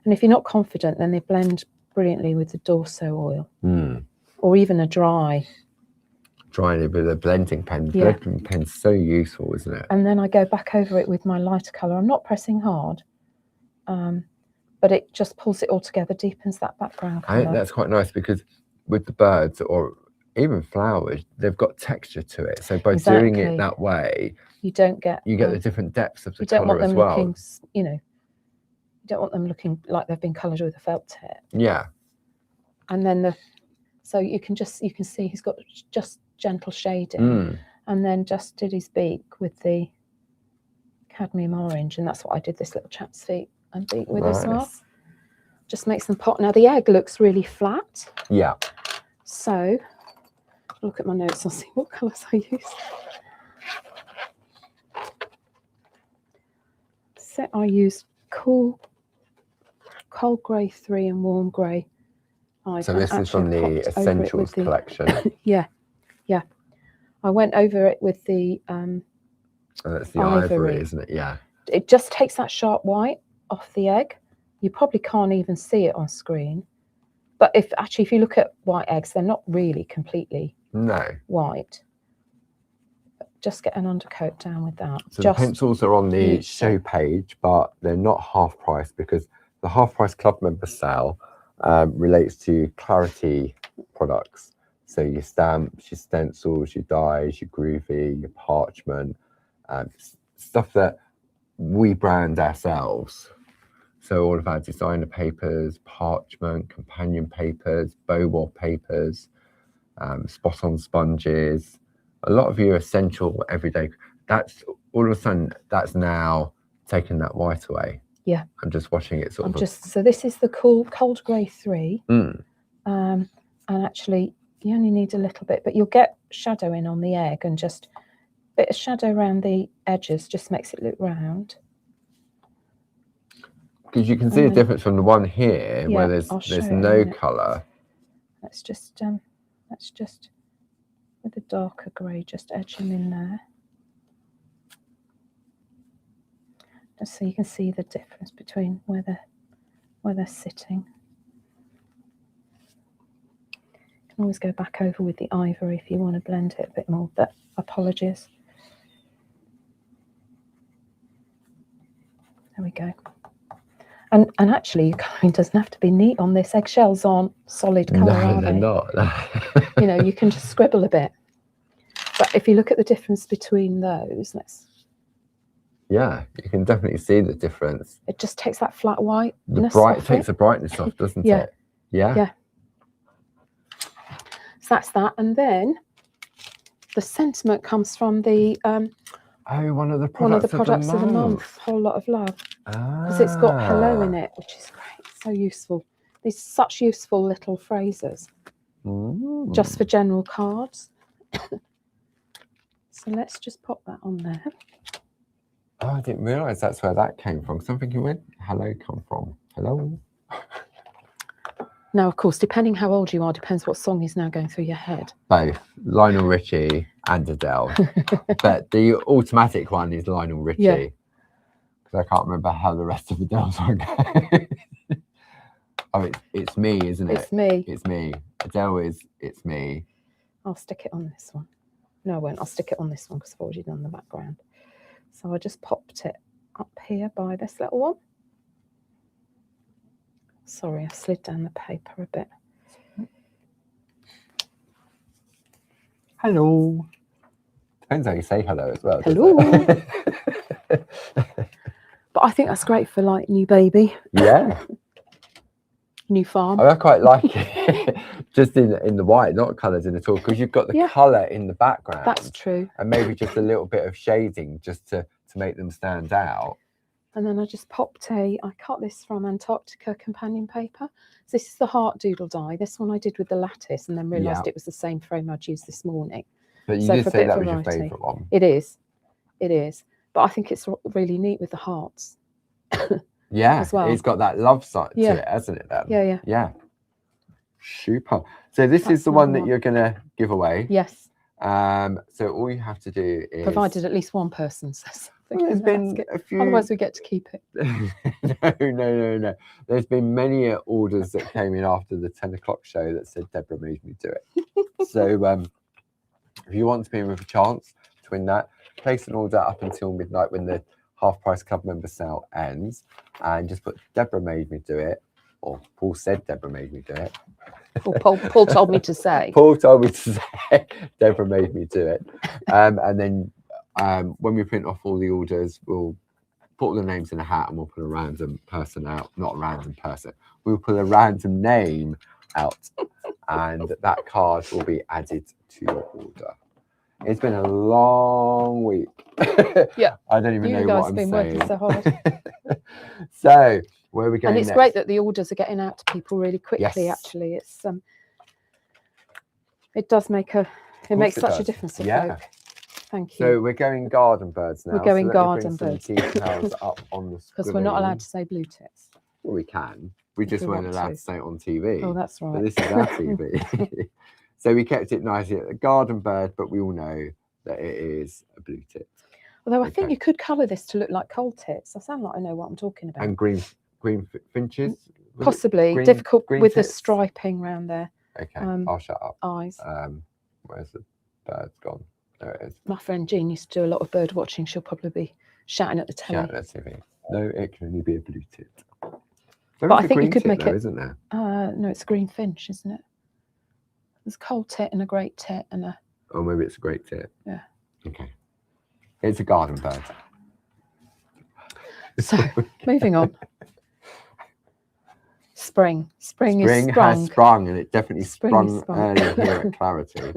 and if you're not confident, then they blend brilliantly with the Dorso oil, or even a dry. Drying it with a blending pen. Yeah. Blending pen's so useful, isn't it? And then I go back over it with my lighter colour. I'm not pressing hard, but it just pulls it all together, deepens that background colour. I think that's quite nice, because with the birds or even flowers, they've got texture to it. So by doing it that way, you get the different depths of the colour as well. Looking, you don't want them looking like they've been coloured with a felt tip. Yeah. And then so you can see he's got just gentle shading, and then just did his beak with the cadmium orange, and that's what I did this little chap's feet and beak with as well. Just makes them pop. Now the egg looks really flat. Yeah. So look at my notes. I'll see what colours I use. So I used cold grey 3 and warm grey. So this is from the Essentials collection. Yeah. I went over it with the that's the ivory, isn't it? Yeah. It just takes that sharp white off the egg. You probably can't even see it on screen. But if you look at white eggs, they're not really completely white. But just get an undercoat down with that. So the pencils are on the show page, but they're not half price, because the half price club member sale relates to Clarity products. So your stamps, your stencils, your dyes, your groovy, your parchment, stuff that we brand ourselves. So all of our designer papers, parchment, companion papers, bow papers, spot-on sponges, a lot of your essential everyday. That's all of a sudden, that's now taken that white away. Yeah. I'm just watching it sort of. So this is the cold grey 3. And actually you only need a little bit, but you'll get shadow in on the egg, and just a bit of shadow around the edges just makes it look round. Because you can see a difference from the one here where there's no colour. Let's just with a darker grey, just edge them in there. Just so you can see the difference between where they're sitting. You can always go back over with the ivory if you want to blend it a bit more, but apologies. There we go. And actually, your colouring doesn't have to be neat on this. Eggshells aren't solid colour, are they? No, they're not. You know, you can just scribble a bit. But if you look at the difference between those, yeah, you can definitely see the difference. It just takes that flat white. It takes the brightness off, doesn't it? Yeah. So that's that. And then the sentiment comes from the one of the products of the month. Whole lot of love. Because it's got hello in it, which is great. So useful. These are such useful little phrases. Just for general cards. So let's just pop that on there. Oh, I didn't realise that's where that came from. Because I'm thinking, where did hello come from? Hello? Now, of course, depending how old you are, depends what song is now going through your head. Both Lionel Richie and Adele. But the automatic one is Lionel Richie. Yeah. Because I can't remember how the rest of Adele's song goes. Oh, it's me, isn't it? It's me. It's me. Adele is It's Me. I'll stick it on this one. No, I won't. I'll stick it on this one because I've already done the background. So I just popped it up here by this little one. Sorry, I slid down the paper a bit. Hello. Depends how you say hello as well. Hello. But I think that's great for like new baby. Yeah. New farm. I quite like it. Just in the white, not coloured in at all, because you've got the colour in the background. That's true. And maybe just a little bit of shading just to make them stand out. And then I just popped I cut this from Antarctica companion paper. So this is the heart doodle die. This one I did with the lattice and then realised it was the same frame I'd used this morning. But you did say that was your favourite one. It is. It is. But I think it's really neat with the hearts. Yeah, as well. It's got that love side to it, hasn't it? Then? Yeah. Super. So this is the one that you're going to give away. Yes. So all you have to do is... Provided at least one person says something. There's been a few... Otherwise we get to keep it. No. There's been many orders that came in after the 10 o'clock show that said Deborah made me do it. So if you want to be in with a chance to win that, place an order up until midnight when the half price club member sale ends, and just put Deborah made me do it, or Paul said Deborah made me do it. Or Paul told me to say. Paul told me to say Deborah made me do it. And then when we print off all the orders, we'll put all the names in a hat and we'll put a random person out. Not a random person. We'll put a random name out, and that card will be added to your order. It's been a long week. Yeah. I don't even know what I'm saying. You guys have been working so hard. So, where are we going And it's next? great that the orders are getting out to people really quickly, Yes. actually. It's it does make it makes such a difference to folk. Thank you. So we're going garden birds now. We're going so garden birds. Details up on the screen. Because we're not allowed to say blue tits. Well, we can. We just weren't allowed to say it on TV. Oh, that's right. But this is our TV. So we kept it nicely at the garden bird, but we all know that it is a blue tit. Although I think you could colour this to look like cold tits. I sound like I know what I'm talking about. And green finches? Possibly. Green, difficult green with tits? The striping round there. Okay, I'll shut up. Eyes. Where's the bird gone? There it is. My friend Jean used to do a lot of bird watching. She'll probably be shouting at the telly. Shouting at the TV. No, it can only be a blue tit. But I think you could make though, it... isn't there? No, it's a green finch, isn't it? There's a cold tit and a great tit and a... Oh, maybe it's a great tit. Yeah. Okay. It's a garden bird. So, moving on. Spring is sprung. Has sprung, and it definitely sprung earlier here at Clarity.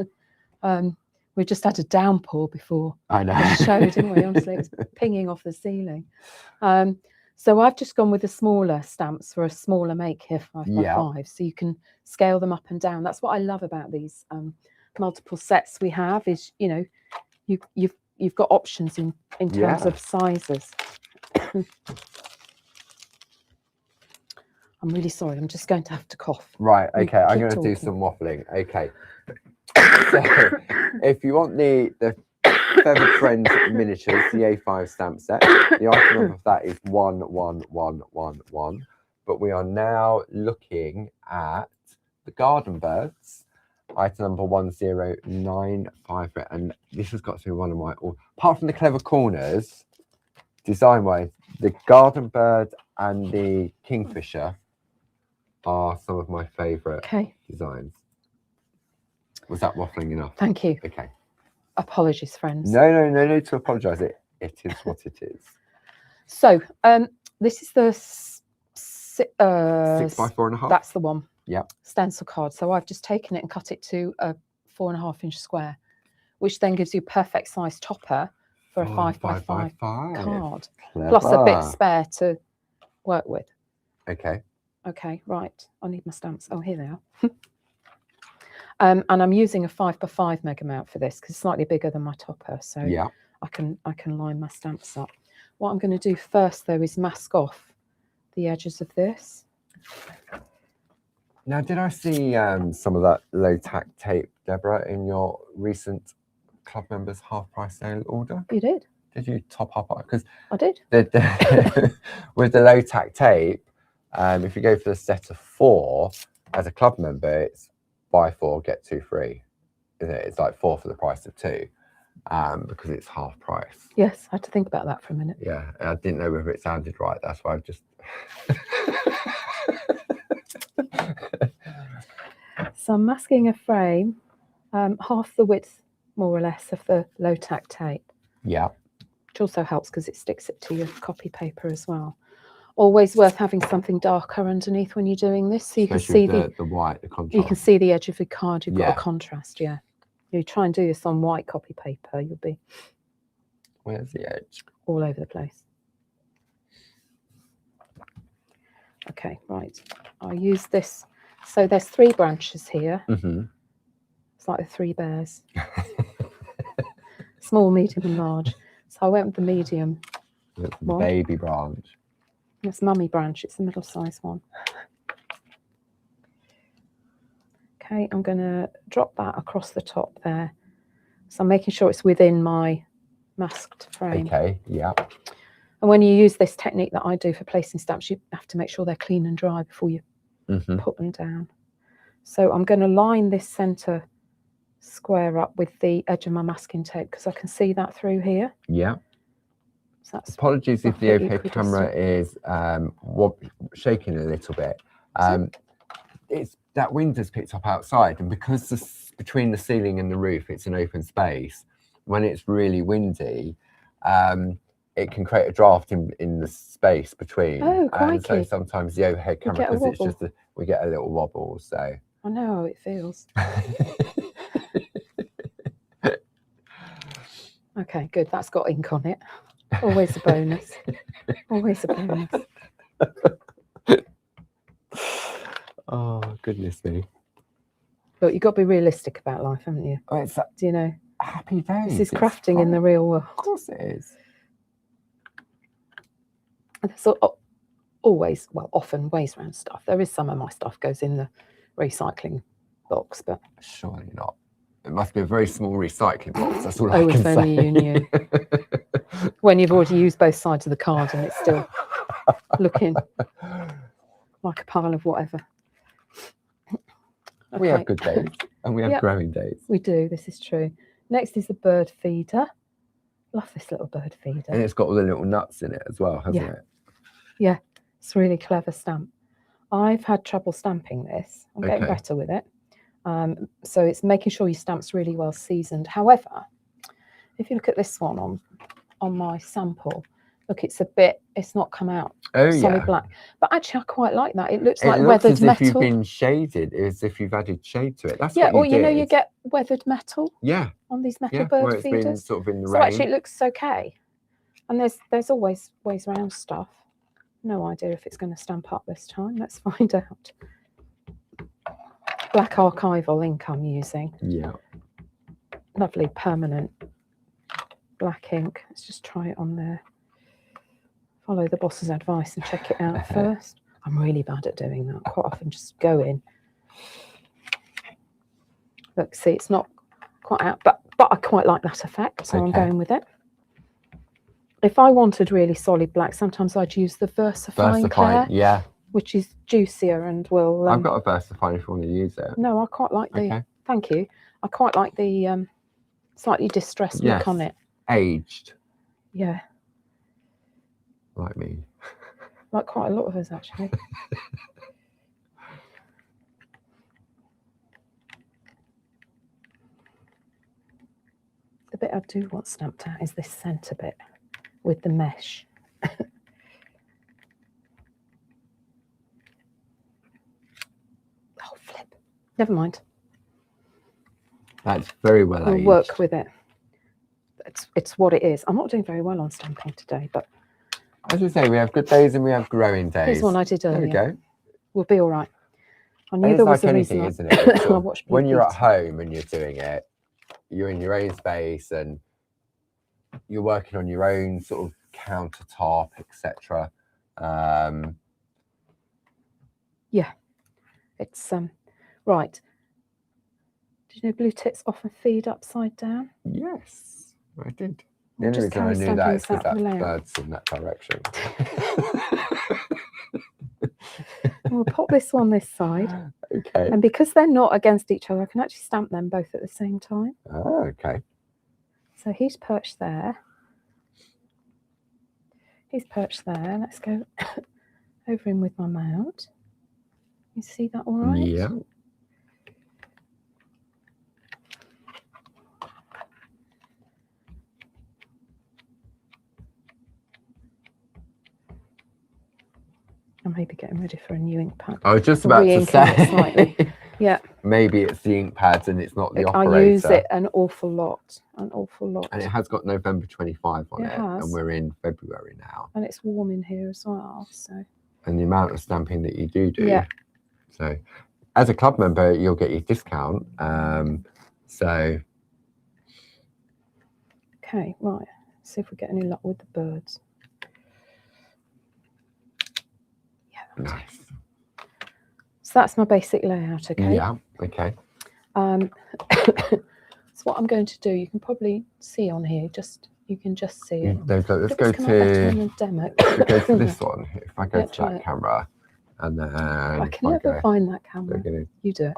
We just had a downpour before I know. the show, didn't we? Honestly, it was pinging off the ceiling. So I've just gone with the smaller stamps for a smaller make here, 5x5, so you can scale them up and down. That's what I love about these multiple sets we have, is, you know, you've got options in terms of sizes. I'm really sorry, I'm just going to have to cough. Right, okay, I'm going to do some waffling. Okay. So if you want the Feathered Friends miniatures, the A5 stamp set, the item number of that is 11111. But we are now looking at the Garden Birds, item number 1095, and this has got to be one of my, apart from the clever corners, design-wise, the Garden Bird and the Kingfisher are some of my favourite designs. Was that waffling enough? Thank you. Okay. Apologies, friends. No need to apologise. It is what it is. So this is the 6x4.5. That's the one. Yeah. Stencil card. So I've just taken it and cut it to a 4.5-inch square, which then gives you a perfect size topper for a 5x5 card. Clever. Plus a bit spare to work with. Okay. Okay, right. I need my stamps. Oh, here they are. And I'm using a 5x5 mega mount for this because it's slightly bigger than my topper, so yeah, I can line my stamps up. What I'm going to do first, though, is mask off the edges of this. Now, did I see some of that low tack tape, Deborah, in your recent club members half price sale order? You did. Did you top up? Because I did. With the low tack tape, if you go for the set of 4 as a club member, it's buy 4 get 2 free, isn't it? It's like 4 for the price of 2, because it's half price. Yes, I had to think about that for a minute. Yeah, I didn't know whether it sounded right. That's why I just. So I'm masking a frame, half the width, more or less, of the low tack tape. Yeah. Which also helps because it sticks it to your copy paper as well. Always worth having something darker underneath when you're doing this, so you especially can see the white, the contrast. You can see the edge of your card. You've got a contrast. Yeah, you try and do this on white copy paper, you'll be. Where's the edge? All over the place. Okay, right. I'll use this. So there's 3 branches here. Mm-hmm. It's like the 3 bears. Small, medium, and large. So I went with the medium. It's the baby branch. It's mummy branch. It's the middle size one. Okay, I'm going to drop that across the top there. So I'm making sure it's within my masked frame. Okay, yeah. And when you use this technique that I do for placing stamps, you have to make sure they're clean and dry before you put them down. So I'm going to line this centre square up with the edge of my masking tape because I can see that through here. Yeah. So that's apologies if the overhead camera is shaking a little bit. It's that wind has picked up outside, and because between the ceiling and the roof it's an open space, when it's really windy, it can create a draft in the space between. Oh, crikey. And so sometimes the overhead camera, because it's just we get a little wobble. So I know how it feels. Okay, good. That's got ink on it. Always a bonus. Always a bonus. Oh, goodness me. Look, you've got to be realistic about life, haven't you? Oh, it's do you know? Happy days. This is crafting in the real world. Of course it is. So always, well, often ways around stuff. There is some of my stuff goes in the recycling box, but surely not. It must be a very small recycling box. That's all I can if say. only you knew. When you've already used both sides of the card and it's still looking like a pile of whatever. Okay. We have good days and we have growing days. We do. This is true. Next is the bird feeder. Love this little bird feeder. And it's got all the little nuts in it as well, hasn't it? Yeah, it's a really clever stamp. I've had trouble stamping this. I'm getting better with it. So it's making sure your stamp's really well seasoned. However, if you look at this one on my sample, look, it's not come out solid black. But actually, I quite like that. It looks like weathered metal. As if you've been shaded, as if you've added shade to it. That's or what you know, you get weathered metal. Yeah. On these metal bird feeders. Been sort of in the so rain. Actually, it looks okay. And there's always ways around stuff. No idea if it's going to stamp up this time. Let's find out. Black archival ink I'm using. Yeah. Lovely permanent black ink. Let's just try it on there. Follow the boss's advice and check it out first. I'm really bad at doing that. Quite often just go in. Look, see, it's not quite out, but I quite like that effect, so I'm going with it. If I wanted really solid black, sometimes I'd use the VersaFine Clair, yeah, which is juicier and will. I've got a VersaFine if you want to use it. No, I quite like the. Thank you. I quite like the slightly distressed look on it. Aged. Yeah. Like me. Like quite a lot of us, actually. The bit I do want stamped out is this centre bit with the mesh. Oh, flip. Never mind. That's very well aged. We'll work with it. It's what it is. I'm not doing very well on stamping today, but as we say, we have good days and we have growing days. Here's one I did earlier. There we go. We'll be all right. I knew it's there was like a anything, reason. Isn't it? Sort of, when you're at home and you're doing it, you're in your own space and you're working on your own sort of countertop, etc. Yeah, it's right. Did you know blue tits often feed upside down? Yes, I did. The only reason I knew that is because that bird's in that direction. We'll pop this one this side. Okay. And because they're not against each other, I can actually stamp them both at the same time. Oh, okay. So he's perched there. He's perched there. Let's go over him with my mount. You see that all right? Yeah. I may be getting ready for a new ink pad. I was just about to say. Yeah. Maybe it's the ink pads and it's not the operator. I use it an awful lot. And it has got November 25 on it. Has. And we're in February now. And it's warm in here as well. So. And the amount of stamping that you do. Yeah. So as a club member, you'll get your discount. So. Okay, right. Let's see if we get any luck with the birds. Nice. So that's my basic layout, okay? Yeah, okay. So what I'm going to do, you can probably see on here, you can just see it. Let's go to this one. If I go to that camera and then I can never find that camera. You do it.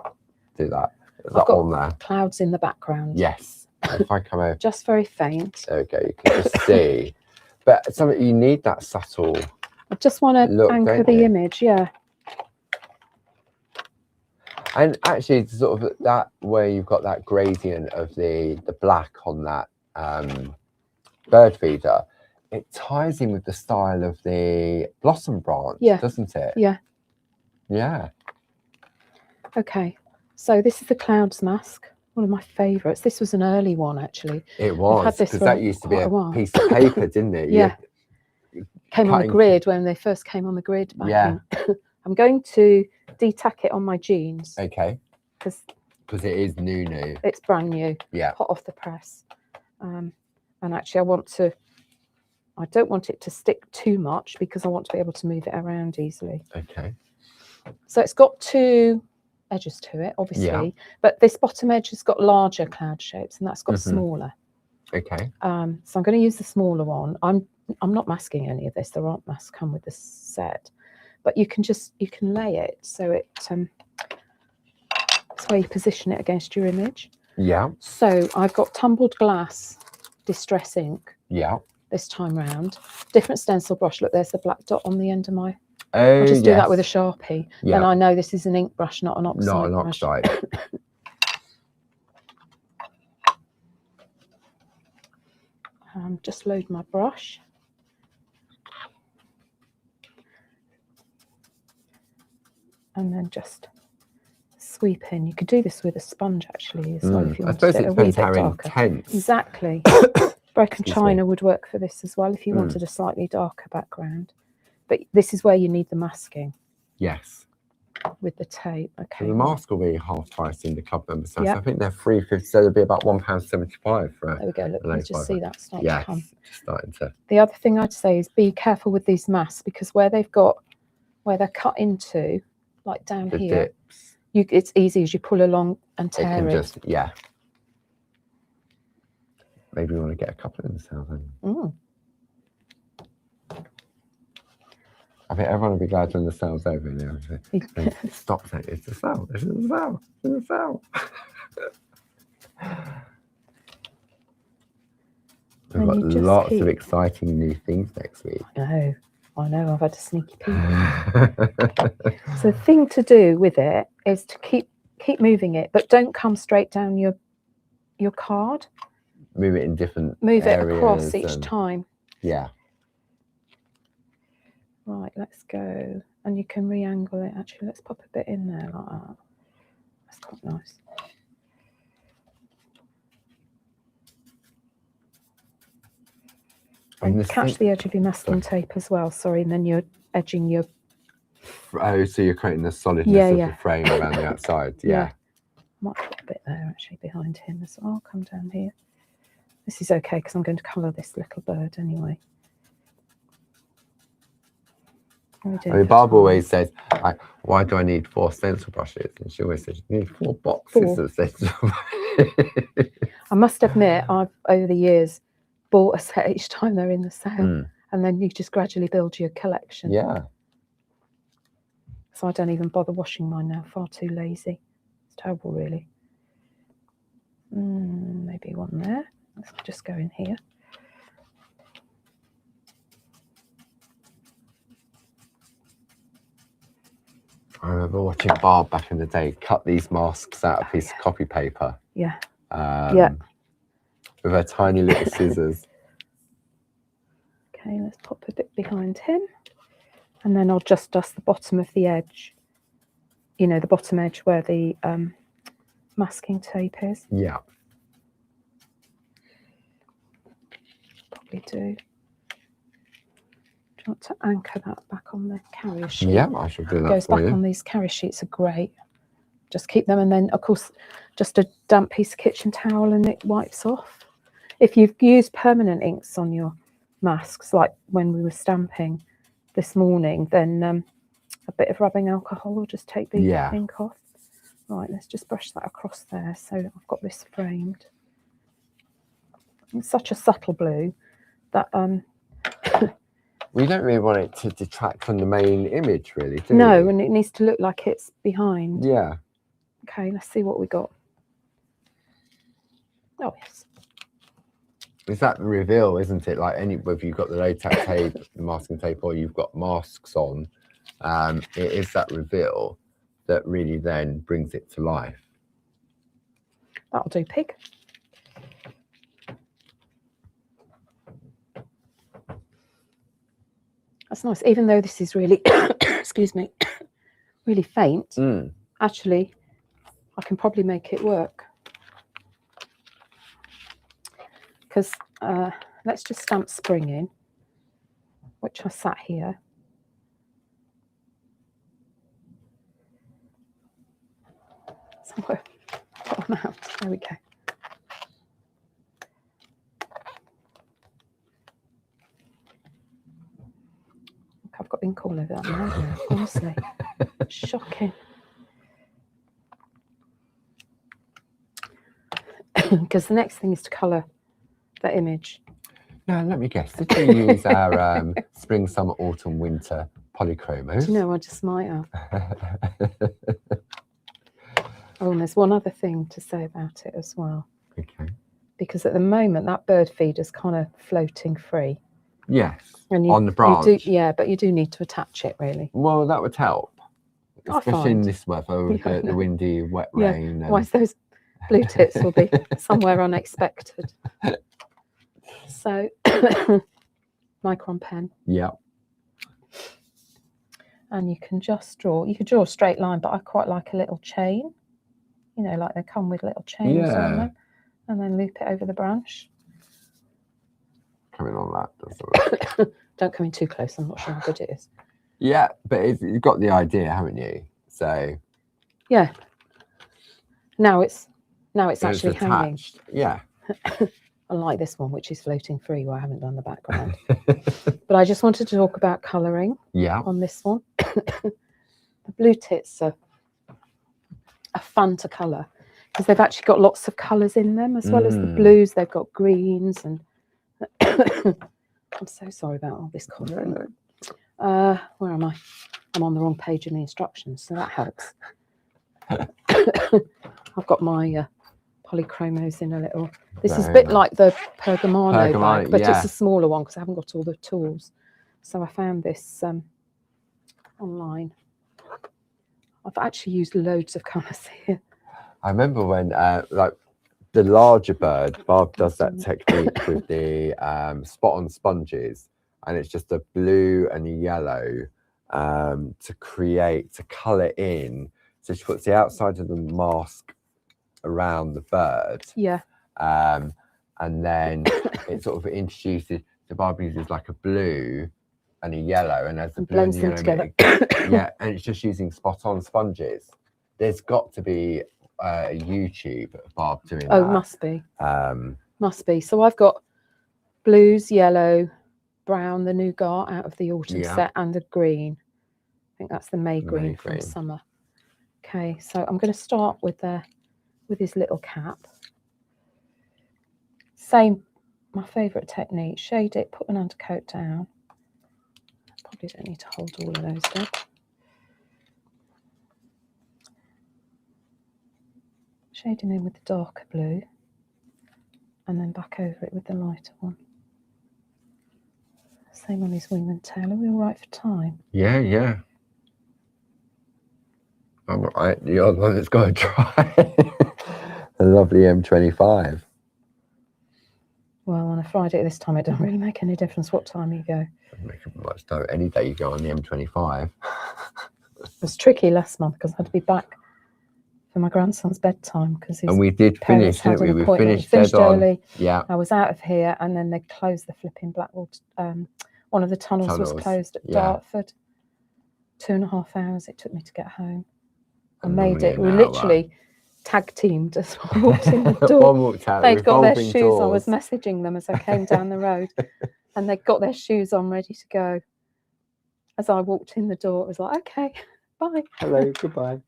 Do that. Is I've that on there? Clouds in the background. Yes. If I come over. Just very faint. There we go. You can just see. But something you need that subtle. I just want to anchor the image, yeah. And actually, sort of that way, you've got that gradient of the black on that bird feeder. It ties in with the style of the blossom branch, doesn't it? Yeah. Yeah. Okay. So this is the Clouds mask, one of my favourites. This was an early one, actually. It was, because that used to be a piece of paper, didn't it? Yeah. Came on the grid when they first came on the grid back in. I'm going to de-tack it on my jeans. Okay. Because it is new. It's brand new. Yeah. Hot off the press. And actually I don't want it to stick too much because I want to be able to move it around easily. Okay. So it's got two edges to it, obviously, but this bottom edge has got larger cloud shapes and that's got smaller. Okay. So I'm going to use the smaller one. I'm not masking any of this. There aren't masks come with this set, but you can lay it so that's where you position it against your image. Yeah. So I've got tumbled glass distress ink. Yeah. This time round, different stencil brush. Look, there's the black dot on the end of my. Oh, I'll just do that with a Sharpie. Yeah. Then I know this is an ink brush, not an oxide. Not an oxide. Just load my brush. And then just sweep in. You could do this with a sponge actually as well if you wanted it a wee bit darker. Intense. Exactly. Broken china would work for this as well if you wanted a slightly darker background. But this is where you need the masking. Yes. With the tape. Okay. So the mask will be half price in the club member sales. Yep. So I think they're £3.50, so they'll be about £1.75 for. There we go. Look, let's just see that start to come. Just starting to. The other thing I'd say is be careful with these masks, because where they're cut into, like down the here, dips. It's easy as you pull along and tear it. Can just, yeah. Maybe you want to get a couple in the sale then. I think everyone will be glad when the sale's over now. Stop saying it's a sale. It's a sale. It's a sale. We've got lots of exciting new things next week. I know. I've had a sneaky peek. So the thing to do with it is to keep moving it, but don't come straight down your card. Move it in different Move areas it across each time. Yeah. Right, let's go. And you can re-angle it. Actually, let's pop a bit in there like that. That's quite nice. And catch the edge of your masking tape as well. Sorry, and then you're edging your. Oh, so you're creating the solidness of the frame around the outside. Yeah. Might put a bit there actually behind him as well. I'll come down here. This is okay because I'm going to colour this little bird anyway. I mean, Barb always says, like, why do I need 4 stencil brushes? And she always says, you need 4 boxes of stencil brushes. I must admit, I've, over the years, bought a set each time they're in the sale. And then you just gradually build your collection. Yeah. So I don't even bother washing mine now, far too lazy. It's terrible, really. Maybe one there. Let's just go in here. I remember watching Barb back in the day cut these masks out of a piece of copy paper. Yeah. With her tiny little scissors. Okay, let's pop a bit behind him. And then I'll just dust the bottom of the edge. You know, the bottom edge where the masking tape is. Yeah. Probably do. Do you want to anchor that back on the carrier sheet? Yeah, I shall do that. It goes back on these carrier sheets are great. Just keep them, and then of course just a damp piece of kitchen towel and it wipes off. If you've used permanent inks on your masks, like when we were stamping this morning, then a bit of rubbing alcohol will just take the ink off. Right, let's just brush that across there. So I've got this framed. It's such a subtle blue that we don't really want it to detract from the main image, really, do no, we? and it needs to look like it's behind. Yeah. Okay, let's see what we got. Oh, yes. It's that reveal, isn't it? Like whether you've got the latex tape, the masking tape, or you've got masks on, it is that reveal that really then brings it to life. That'll do, pig. That's nice. Even though this is really, excuse me, really faint, actually, I can probably make it work. Because let's just stamp spring in, which I sat here. Somewhere, got them out. There we go. Look, I've got ink all over that now, honestly. Shocking. Because the next thing is to colour the image. Now, let me guess. Did you use our spring, summer, autumn, winter polychromos? No, I just might have. Oh, and there's one other thing to say about it as well. Okay. Because at the moment, that bird feeder's kind of floating free. Yes, and on the branch. But you do need to attach it, really. Well, that would help. Especially in this weather with the windy, wet rain. And... Otherwise, those blue tips will be somewhere unexpected. So, micron pen. Yeah. And you can just draw. You could draw a straight line, but I quite like a little chain. You know, like they come with little chains on them. And then loop it over the branch. Coming on that, doesn't it? Don't come in too close. I'm not sure how good it is. Yeah, but you've got the idea, haven't you? So yeah. Now it's actually hanging. Yeah. Unlike this one, which is floating free, where I haven't done the background. But I just wanted to talk about colouring. Yeah. On this one, the blue tits are fun to colour because they've actually got lots of colours in them as well as the blues. They've got greens and. I'm so sorry about all this coughing. Where am I? I'm on the wrong page in the instructions, so that helps. I've got my polychromos in a little. This is a bit like the Pergamano bag, but it's a smaller one because I haven't got all the tools. So I found this online. I've actually used loads of colours here. I remember when, like, the larger bird, Barb does that technique with the spot-on sponges, and it's just a blue and a yellow to colour in. So she puts the outside of the mask around the bird. Yeah. And then it sort of introduces, the Barb uses like a blue and a yellow, and as the blue and yellow together. Yeah, and it's just using spot-on sponges. There's got to be a YouTube of Barb doing that. Oh, must be. Must be. So I've got blues, yellow, brown, the nougat out of the autumn set, and the green. I think that's the May green from summer. Okay, so I'm going to start with his little cap. Same, my favourite technique. Shade it, put an undercoat down. Probably don't need to hold all of those down. Shade him in with the darker blue, and then back over it with the lighter one. Same on his wing and tail. Are we all right for time? Yeah, yeah. I'm all right. You're the one that's got to try. A lovely M25. Well, on a Friday at this time, it doesn't really make any difference what time you go. Doesn't make much time. Any day you go on the M25. It was tricky last month because I had to be back for my grandson's bedtime because his we did finish, didn't we? We finished early. Yeah. I was out of here, and then they closed the flipping Blackwall. One of the tunnels was closed at Dartford. 2.5 hours it took me to get home. I made it. We literally tag teamed as I walked in the door. One walked out. They'd got their shoes. I was messaging them as I came down the road, and they'd got their shoes on, ready to go. As I walked in the door, it was like, okay, bye. Hello, goodbye.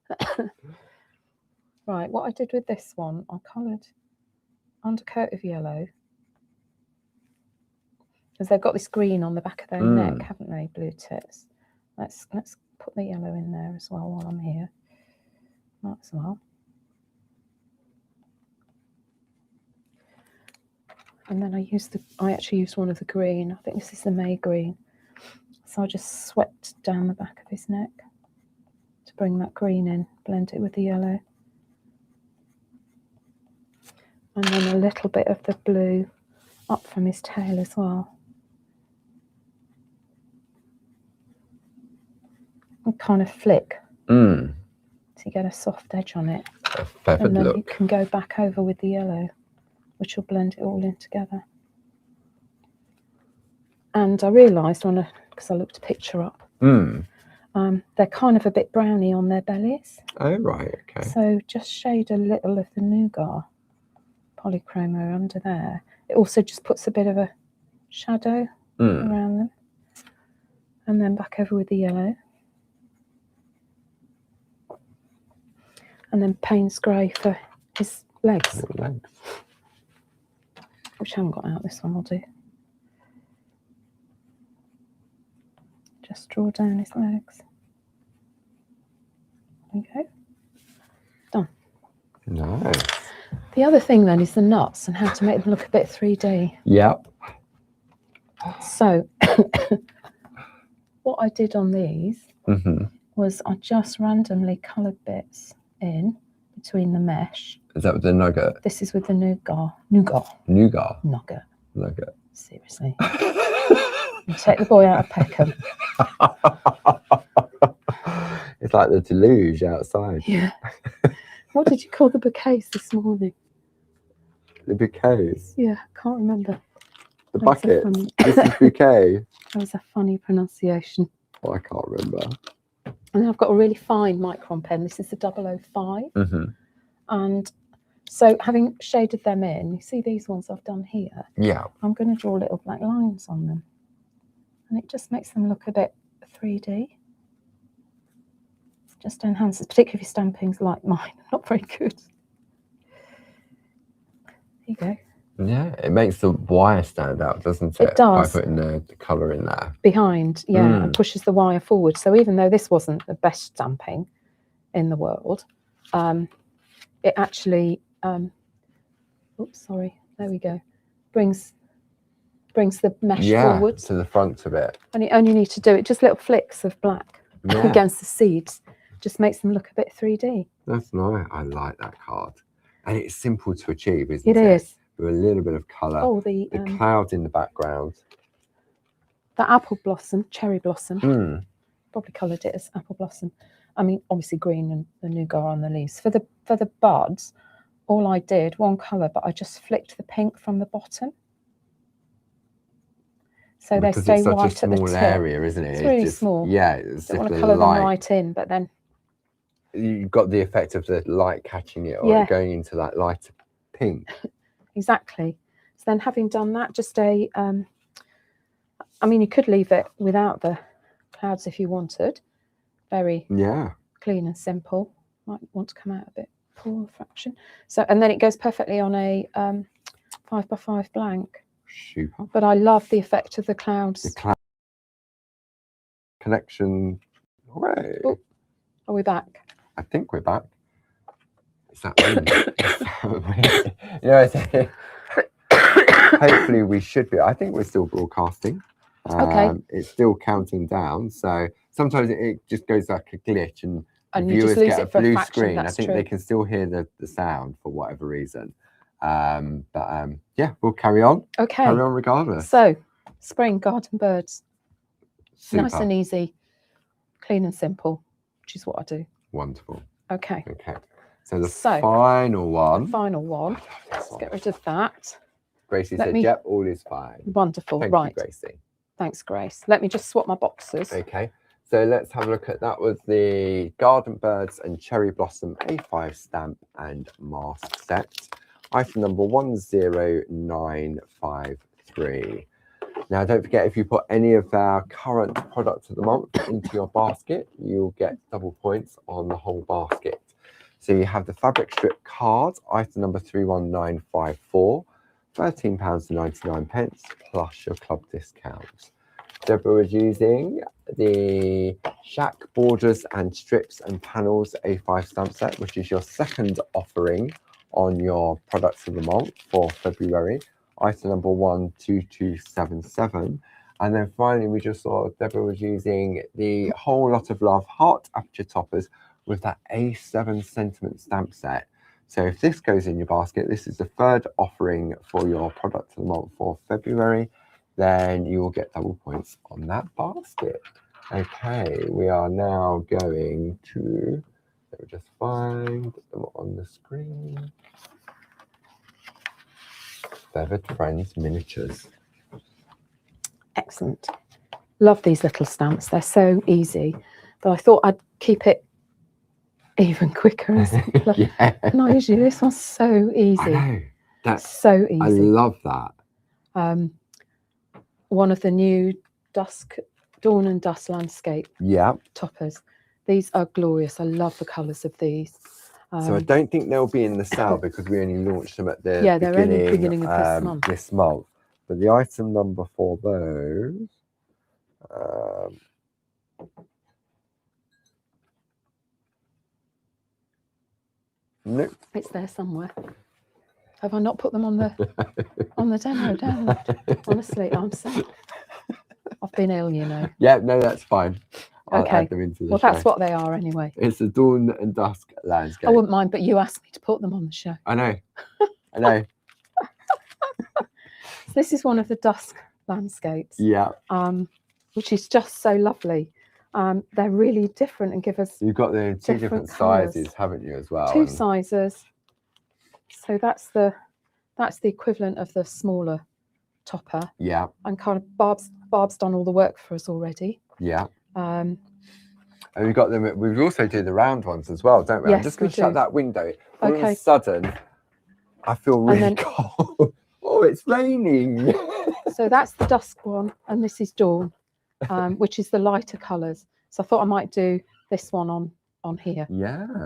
Right, what I did with this one, I coloured undercoat of yellow. Because they've got this green on the back of their neck, haven't they, blue tits? Let's put the yellow in there as well while I'm here. Might as well. And then I actually used one of the green. I think this is the May green. So I just swept down the back of his neck to bring that green in, blend it with the yellow. And then a little bit of the blue up from his tail as well. And kind of flick to get a soft edge on it. A feathered and then look. You can go back over with the yellow, which will blend it all in together. And I realised because I looked a picture up, they're kind of a bit browny on their bellies. Oh, right, okay. So just shade a little of the nougat polychromo under there. It also just puts a bit of a shadow around them. And then back over with the yellow. And then Payne's grey for his legs. Which I haven't got out, this one will do. Just draw down his legs. There we go. Done. Nice. The other thing then is the nuts and how to make them look a bit 3D. Yep. So what I did on these was I just randomly coloured bits in between the mesh. Is that with the nugget? This is with the nougat. Nugget. Seriously. You take the boy out of Peckham. It's like the deluge outside. Yeah. What did you call the bouquets this morning? The bouquets? Yeah, can't remember. The bucket. This is bouquet. That was a funny pronunciation. Oh, I can't remember. And then I've got a really fine micron pen. This is the 005. And so having shaded them in, you see these ones I've done here? Yeah. I'm going to draw little black lines on them. And it just makes them look a bit 3D. Just enhances, particularly if your stamping's like mine. Not very good. There you go. Yeah, it makes the wire stand out, doesn't it? It does. By putting the colour in there. Behind, yeah, and pushes the wire forward. So even though this wasn't the best stamping in the world, it actually, oops, sorry, there we go, brings the mesh forward. To the front of it. And you only need to do it, just little flicks of black against the seeds. Just makes them look a bit 3D. That's nice. I like that card. And it's simple to achieve, isn't it? It is. With a little bit of colour. Oh, the cloud in the background. The apple blossom, cherry blossom. Probably coloured it as apple blossom. I mean, obviously green and the nougat on the leaves. For the buds, all I did, one colour, but I just flicked the pink from the bottom. So they stay white at the tip. It's such a small area, isn't it? It's really small. Yeah, it's don't want to colour them right in, but then you've got the effect of the light catching it or going into that lighter pink. Exactly. So then having done that, just I mean, you could leave it without the clouds if you wanted. Very clean and simple. Might want to come out a bit poor fraction. So, and then it goes perfectly on a 5x5 blank. Super. But I love the effect of the clouds. The cloud connection. Hooray. Oh, are we back? I think we're back. Is that wind? You know, hopefully we should be. I think we're still broadcasting. Okay. It's still counting down. So sometimes it just goes like a glitch and viewers get a blue screen. I think they can still hear the sound for whatever reason. Yeah, we'll carry on. Okay. Carry on regardless. So, spring garden birds. Super. Nice and easy, clean and simple, which is what I do. Wonderful. Okay. Okay. So the final one. Final one. Let's get rid of that. Gracie said, yep, all is fine. Wonderful. Thank right. you, Gracie. Thanks, Grace. Let me just swap my boxes. Okay. So let's have a look at that. Was the Garden Birds and Cherry Blossom A5 stamp and mask set. Item number 10953. Now, don't forget, if you put any of our current products of the month into your basket, you'll get double points on the whole basket. So you have the fabric strip card, item number 31954, £13.99 plus your club discount. Deborah was using the Shack Borders and Strips and Panels A5 stamp set, which is your second offering on your products of the month for February. Item number 12277. And then finally, we just saw Deborah was using the Whole Lot of Love Heart Aperture Toppers with that A7 sentiment stamp set. So if this goes in your basket, this is the third offering for your product of the month for February, then you will get double points on that basket. Okay, we are now going to, let me just find them on the screen. Feathered Friends Miniatures. Excellent. Love these little stamps. They're so easy. But I thought I'd keep it even quicker and simpler. And I usually, this one's so easy. I know. That's so easy. I love that. One of the new Dawn and Dusk landscape toppers. These are glorious. I love the colours of these. So I don't think they'll be in the sale because we only launched them at the beginning of this month. But the item number for those, nope, it's there somewhere. Have I not put them on the demo download? Honestly, I'm sick. I've been ill, you know. Yeah, no, that's fine. I'll add them into the show. That's what they are anyway. It's the Dawn and Dusk landscape. I wouldn't mind, but you asked me to put them on the show. I know. I know. This is one of the dusk landscapes. Yeah. Which is just so lovely. They're really different and give us. You've got the two different sizes, haven't you, as well? Two sizes. So that's the equivalent of the smaller topper. Yeah. And kind of Barb's done all the work for us already. Yeah. And we've got them. We also do the round ones as well, don't we? Yes, I'm just going to shut that window. All Okay. of a sudden, I feel really cold. Oh, it's raining. So that's the dusk one, and this is dawn, which is the lighter colours. So I thought I might do this one on here. Yeah.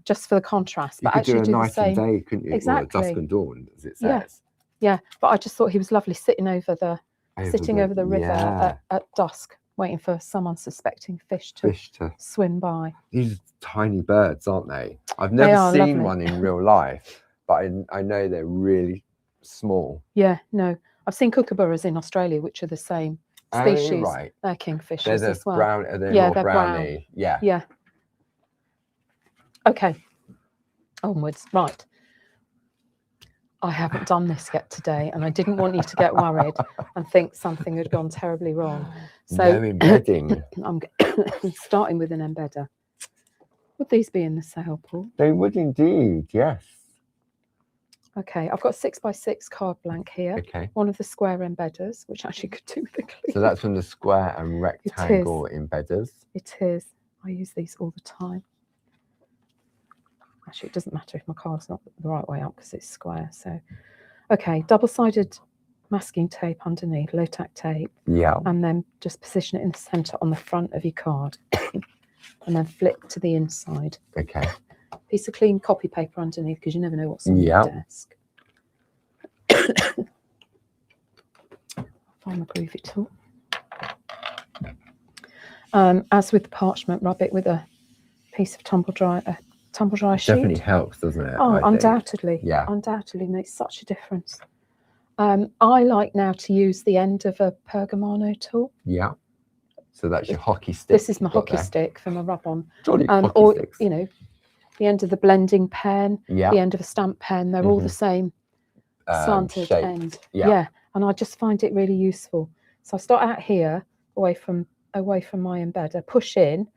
Just for the contrast. You But could actually do a night the same. and day, couldn't you? Exactly. Or dusk and dawn, as it says. Yeah. Yeah. But I just thought he was lovely sitting over the river at dusk, waiting for some unsuspecting fish to swim by. These are tiny birds, aren't they? I've never seen one in real life, but I know they're really small. Yeah, no. I've seen kookaburras in Australia, which are the same species. Oh, right. They're kingfishers They're as well. Brown, they're more browny. Yeah. Yeah. Okay. Onwards. Right. I haven't done this yet today, and I didn't want you to get worried and think something had gone terribly wrong. So no embedding. I'm starting with an embedder. Would these be in the sale, Paul? They would indeed, yes. Okay, I've got a 6x6 card blank here. Okay. One of the square embedders, which actually could do with a clean. So that's from the square and rectangle embedders. It is. I use these all the time. Actually, it doesn't matter if my card's not the right way up because it's square. So, okay, double-sided masking tape underneath, low-tack tape. Yeah. And then just position it in the centre on the front of your card. And then flip to the inside. Okay. Piece of clean copy paper underneath because you never know what's on your desk. Find my groovy tool. As with the parchment, rub it with a piece of tumble dry sheet. Definitely helps, doesn't it? Oh, undoubtedly. Yeah. Undoubtedly makes such a difference. I like now to use the end of a pergamano tool. Yeah. So that's your hockey stick. This is my hockey stick for my rub-on. Or sticks. You know, the end of the blending pen, the end of a stamp pen, they're all the same slanted end. Yeah. And I just find it really useful. So I start out here, away from my embedder, push in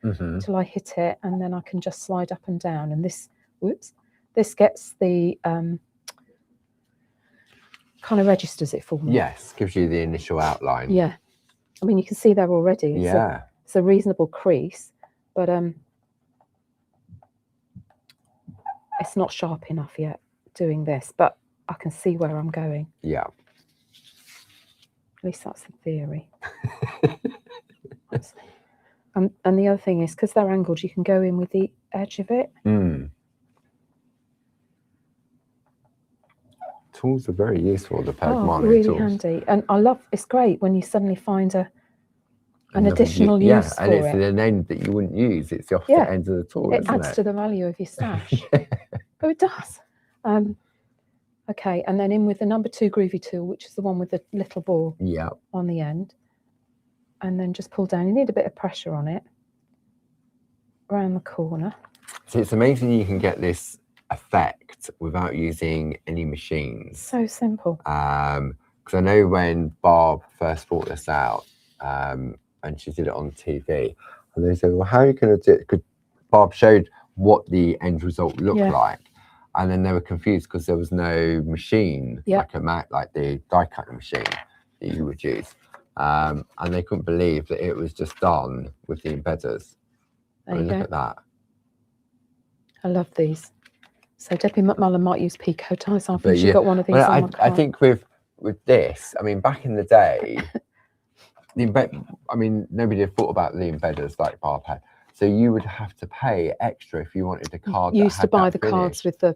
till I hit it, and then I can just slide up and down. And this gets the kind of registers it for me. Yes, gives you the initial outline. Yeah. I mean, you can see there already. It's a reasonable crease, but it's not sharp enough yet doing this, but I can see where I'm going. Yeah. At least that's the theory. And the other thing is, because they're angled, you can go in with the edge of it. Tools are very useful, the pergamano really tools. handy. And it's great when you suddenly find an additional use for it. Yeah, and it's an end that you wouldn't use. It's the opposite end of the tool, It adds to the value of your stash. Oh, it does. Okay, and then in with the number 2 groovy tool, which is the one with the little ball on the end. And then just pull down. You need a bit of pressure on it around the corner. So it's amazing you can get this effect without using any machines. So simple. Because I know when Barb first brought this out, and she did it on TV, and they said, well, how are you going to do it? Because Barb showed what the end result looked like. And then they were confused because there was no machine, like the die cutting machine that you would use. And they couldn't believe that it was just done with the embedders. Look at that. I love these. So Debbie McMullen might use Pico ties. I think she got one of these on my card. I think with this, I mean, back in the day, nobody had thought about the embedders like Barb had. So you would have to pay extra if you wanted a card. You used to buy the cards with the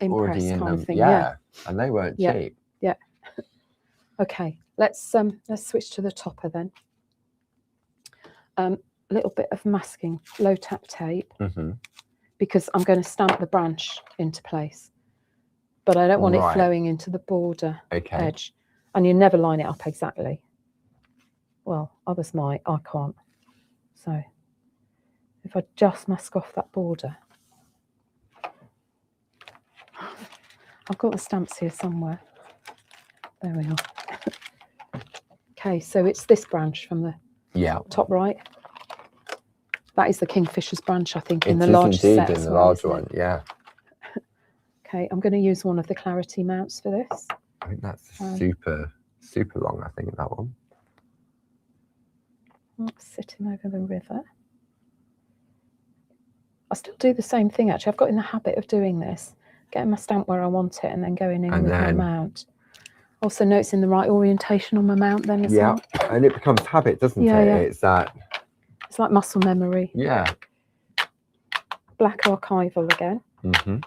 already in them. Thing, and they weren't cheap. Yeah. Okay, let's switch to the topper then. A little bit of masking, low tack tape, because I'm going to stamp the branch into place, but I don't want it flowing into the border edge. And you never line it up exactly. Well, others might. I can't. So if I just mask off that border. I've got the stamps here somewhere. There we are. Okay, so it's this branch from the top right. That is the Kingfisher's branch, I think, in the large set. In the large one, yeah. Okay, I'm going to use one of the clarity mounts for this. I think that's super long, I think, that one. Sitting over the river. I still do the same thing, actually. I've got in the habit of doing this, getting my stamp where I want it and then going in with my mount. Also notes in the right orientation on my mount then as well. Yeah, and it becomes habit, doesn't it? Yeah. It's like muscle memory. Yeah. Black archival again. Mm-hmm.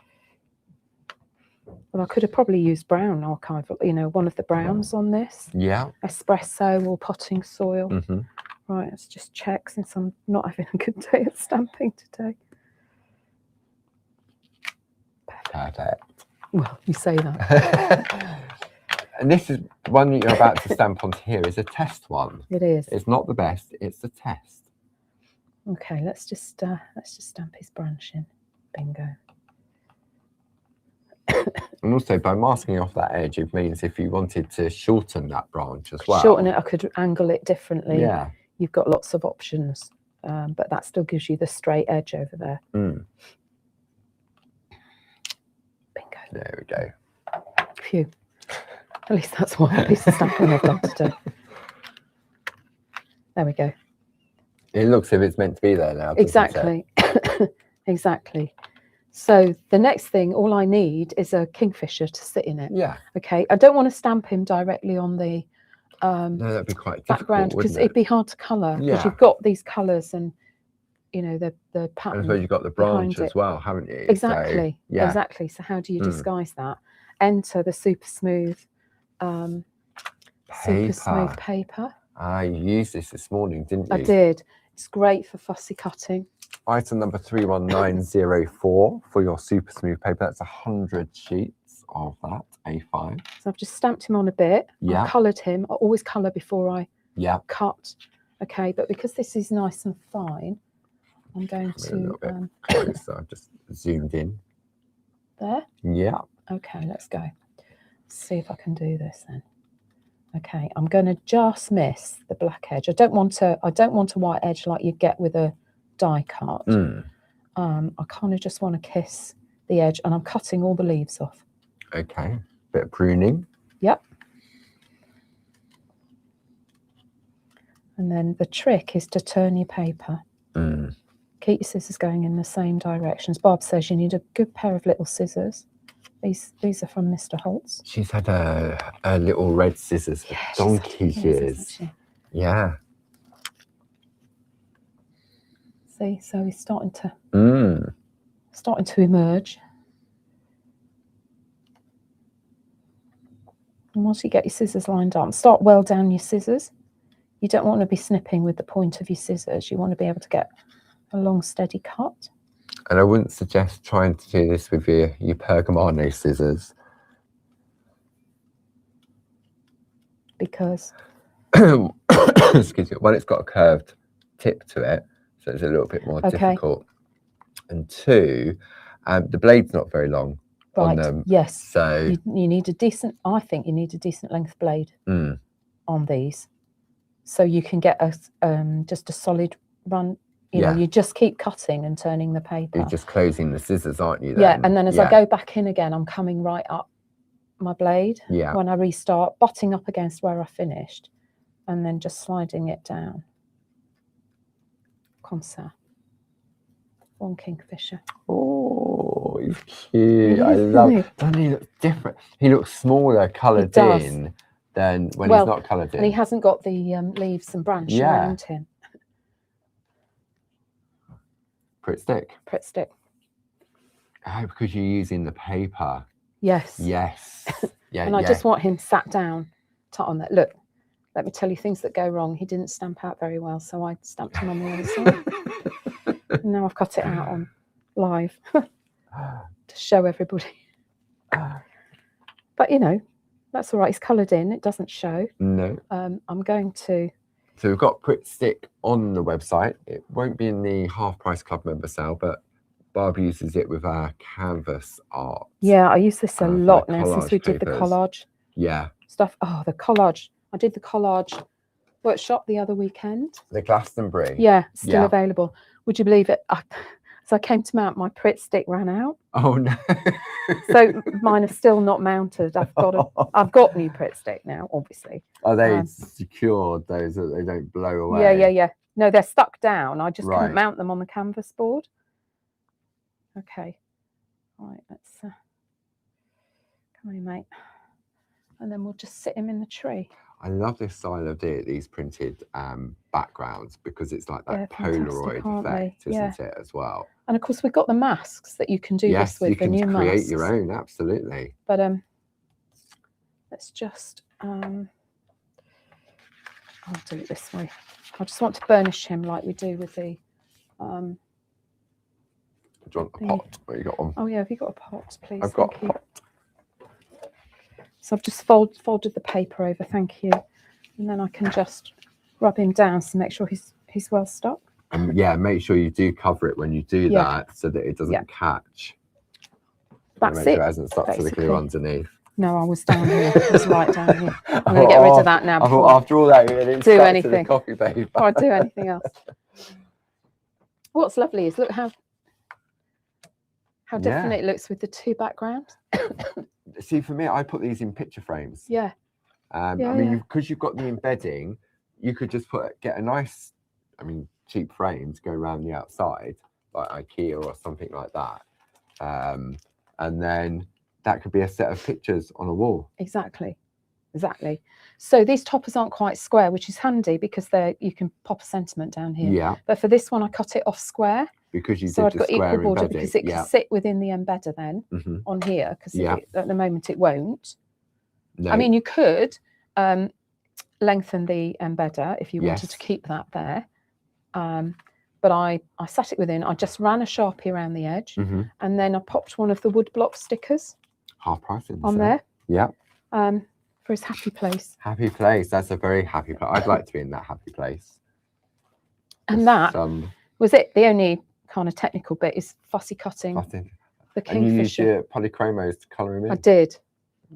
Well, I could have probably used brown archival, you know, one of the browns on this. Yeah. Espresso or potting soil. Mm-hmm. Right, let's just check since I'm not having a good day at stamping today. Perfect. Well, you say that. And this is one that you're about to stamp onto here is a test one. It is. It's not the best, it's a test. Okay, let's just stamp his branch in. Bingo. And also by masking off that edge, it means if you wanted to shorten that branch as well. Shorten it, I could angle it differently. Yeah. You've got lots of options, but that still gives you the straight edge over there. Mm. Bingo. There we go. Phew. At least that's one piece of stamping I've done today. There we go. It looks as if it's meant to be there now. Exactly. Exactly. So the next thing, all I need is a kingfisher to sit in it. Yeah. Okay. I don't want to stamp him directly on the no, that'd be quite background because it'd be hard to colour. Yeah. Because you've got these colours and you know the pattern. I suppose you've got the branch as well, haven't you? Exactly. So, yeah. Exactly. So how do you disguise that? Enter the super smooth paper. You used this morning, didn't you? I did. It's great for fussy cutting. Item number 31904 for your super smooth paper. That's 100 sheets of that A5. So I've just stamped him on a bit. Yeah. I've coloured him. I always colour before I cut. Okay, but because this is nice and fine, I'm going to a little bit closer. I've just zoomed in. There? Yeah. Okay, let's go. Let's see if I can do this then. Okay, I'm going to just miss the black edge. I don't want a white edge like you get with a die cut. I kind of just want to kiss the edge, and I'm cutting all the leaves off. Okay, bit of pruning. Yep. And then the trick is to turn your paper. Keep your scissors going in the same directions. Bob says you need a good pair of little scissors. These are from Mr. Holtz. She's had a little red scissors for donkey's years. Yeah. See, so he's starting to emerge. And once you get your scissors lined up, start well down your scissors. You don't want to be snipping with the point of your scissors. You want to be able to get a long, steady cut. And I wouldn't suggest trying to do this with your Pergamano scissors. Because? Excuse me. One, it's got a curved tip to it, so it's a little bit more difficult. And two, the blade's not very long on them. Yes. So you need a decent, I think you need a decent length blade on these. So you can get just a solid run. You know, you just keep cutting and turning the paper. You're just closing the scissors, aren't you? Then? Yeah, and then as I go back in again, I'm coming right up my blade. Yeah. When I restart, butting up against where I finished, and then just sliding it down. Comme ça. One kingfisher. Oh, he's cute. I love it. Doesn't he look different? He looks smaller coloured in than when he's not coloured in. And he hasn't got the leaves and branch around him. Pritt stick. Pritt stick. Oh, because you're using the paper. Yes. Yes. Yeah. And I just want him sat down, tight on that. Look, let me tell you things that go wrong. He didn't stamp out very well, so I stamped him on the other side. And now I've cut it out on live to show everybody. But you know, that's all right. It's coloured in. It doesn't show. No. I'm going to. So we've got Pritt stick on the website. It won't be in the half price club member sale, but Barb uses it with our canvas art. Yeah, I use this a lot now since we did the collage stuff. Oh, the collage. I did the collage workshop the other weekend. The Glastonbury. Yeah, still available. Would you believe it? So I came to mount, my Pritt stick ran out. Oh no. So mine are still not mounted. I've got new Pritt stick now, obviously. Are they secured, those that they don't blow away? Yeah. No, they're stuck down. I just couldn't mount them on the canvas board. Okay. Right, let's come on, mate. And then we'll just sit him in the tree. I love this style of these printed backgrounds, because it's like that Polaroid effect, isn't it, as well? And of course, we've got the masks that you can do this with, the new masks. Yes, you can create your own, absolutely. But let's just, I'll do it this way. I just want to burnish him like we do with the... Do you want a pot? What you got on? Oh yeah, have you got a pot, please? I've got a pot. So I've just folded the paper over, thank you. And then I can just rub him down to make sure he's well stuck. Yeah, make sure you do cover it when you do that, so that it doesn't catch. That's make it. Sure it hasn't stuck to the glue underneath. No, I was down here. I was right down here. I'm going to get rid of that now. I thought after all that, you didn't do anything. To the coffee paper. Or do anything else. What's lovely is look how different it looks with the two backgrounds. See, for me, I put these in picture frames. Yeah. I mean, because you've got the embedding, you could just get a nice, cheap frame to go around the outside, like IKEA or something like that. And then that could be a set of pictures on a wall. Exactly. So these toppers aren't quite square, which is handy because you can pop a sentiment down here. Yeah. But for this one, I cut it off square. Because so I've got equal border because it can sit within the embedder then on here, because at the moment it won't. No. I mean, you could lengthen the embedder if you wanted to keep that there. But I sat it within. I just ran a Sharpie around the edge, and then I popped one of the wood block stickers. Half price on there. Yeah. For his happy place. Happy place. That's a very happy place. I'd like to be in that happy place. And that was it. The only kind of technical bit is fussy cutting the kingfisher. And you used your polychromos to colour him in? I did.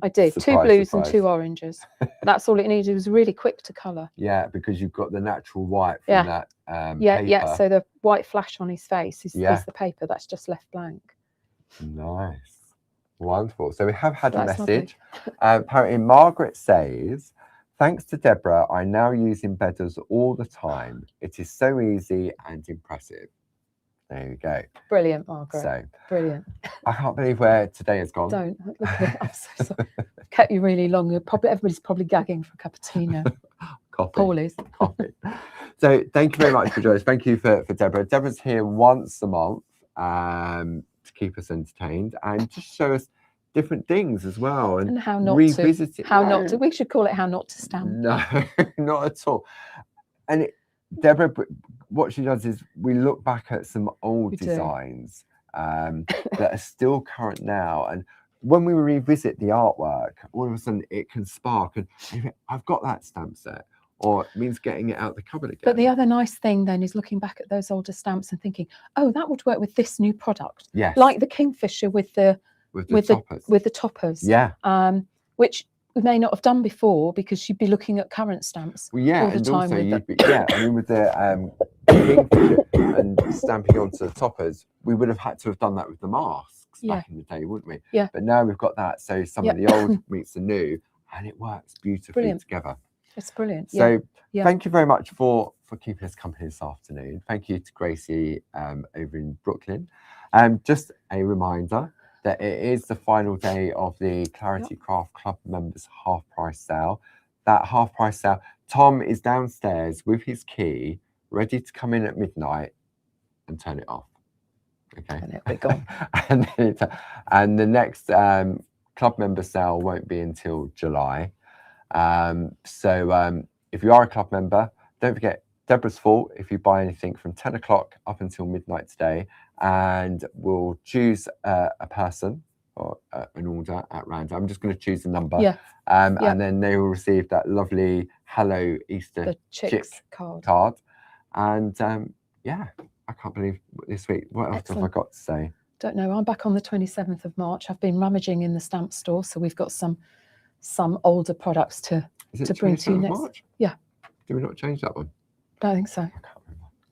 Surprise, 2 blues surprise. And 2 oranges. That's all it needed. It was really quick to colour. Yeah, because you've got the natural white from that paper. Yeah. So the white flash on his face is the paper that's just left blank. Nice. Wonderful. So we have had a message. Apparently Margaret says, thanks to Deborah, I now use embedders all the time. It is so easy and impressive. There you go. Brilliant, Margaret. So brilliant. I can't believe where today has gone. Don't. Look at it. I'm so sorry. I've kept you really long. Everybody's probably gagging for a cup of tea now. Coffee. Paul is. Coffee. So thank you very much for joining us. Thank you for Deborah. Deborah's here once a month to keep us entertained and just show us different things as well. And how not revisit to. It. How not to. We should call it how not to stamp. No, not at all. And Deborah, what she does is we look back at some old designs that are still current now, and when we revisit the artwork, all of a sudden it can spark and I've got that stamp set, or it means getting it out the cupboard again. But the other nice thing then is looking back at those older stamps and thinking, oh, that would work with this new product. Yes. Like the Kingfisher with the toppers. Yeah. Which we may not have done before because you'd be looking at current stamps. Well, yeah, all the and time also with with the Kingfisher and stamping onto the toppers, we would have had to have done that with the masks back in the day, wouldn't we? Yeah. But now we've got that, so some of the old meets the new, and it works beautifully together. It's brilliant. So thank you very much for keeping us company this afternoon. Thank you to Gracie over in Brooklyn. Just a reminder that it is the final day of the Clarity Craft Club members half price sale. That half price sale, Tom is downstairs with his key, ready to come in at midnight and turn it off. Okay. And it'll be gone. and the next club member sale won't be until July. So if you are a club member, don't forget Deborah's fault if you buy anything from 10 o'clock up until midnight today, and we'll choose a person or an order at random. I'm just going to choose a number, and then they will receive that lovely Hello Easter Chick card. And I can't believe this week. What else have I got to say? Don't know. I'm back on the 27th of March. I've been rummaging in the stamp store, so we've got some older products to bring to you next. March? Yeah. Did we not change that one? Don't think so.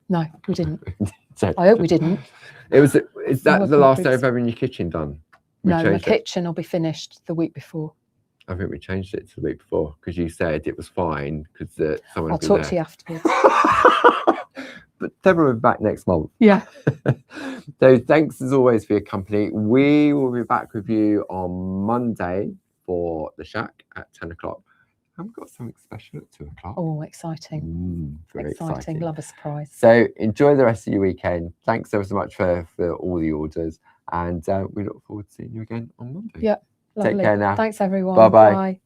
No, we didn't. I hope we didn't. Is that the last day of having your kitchen done? No, my kitchen will be finished the week before. I think we changed it to the week before because you said it was fine because someone. I'll talk to you afterwards. But Deborah will be back next month. Yeah. So thanks as always for your company. We will be back with you on Monday for the Shack at 10 o'clock. And we've got something special at 2 o'clock. Oh, exciting. Very exciting. Love a surprise. So enjoy the rest of your weekend. Thanks ever so much for all the orders. And we look forward to seeing you again on Monday. Yeah. Lovely. Take care now. Thanks, everyone. Bye-bye. Bye.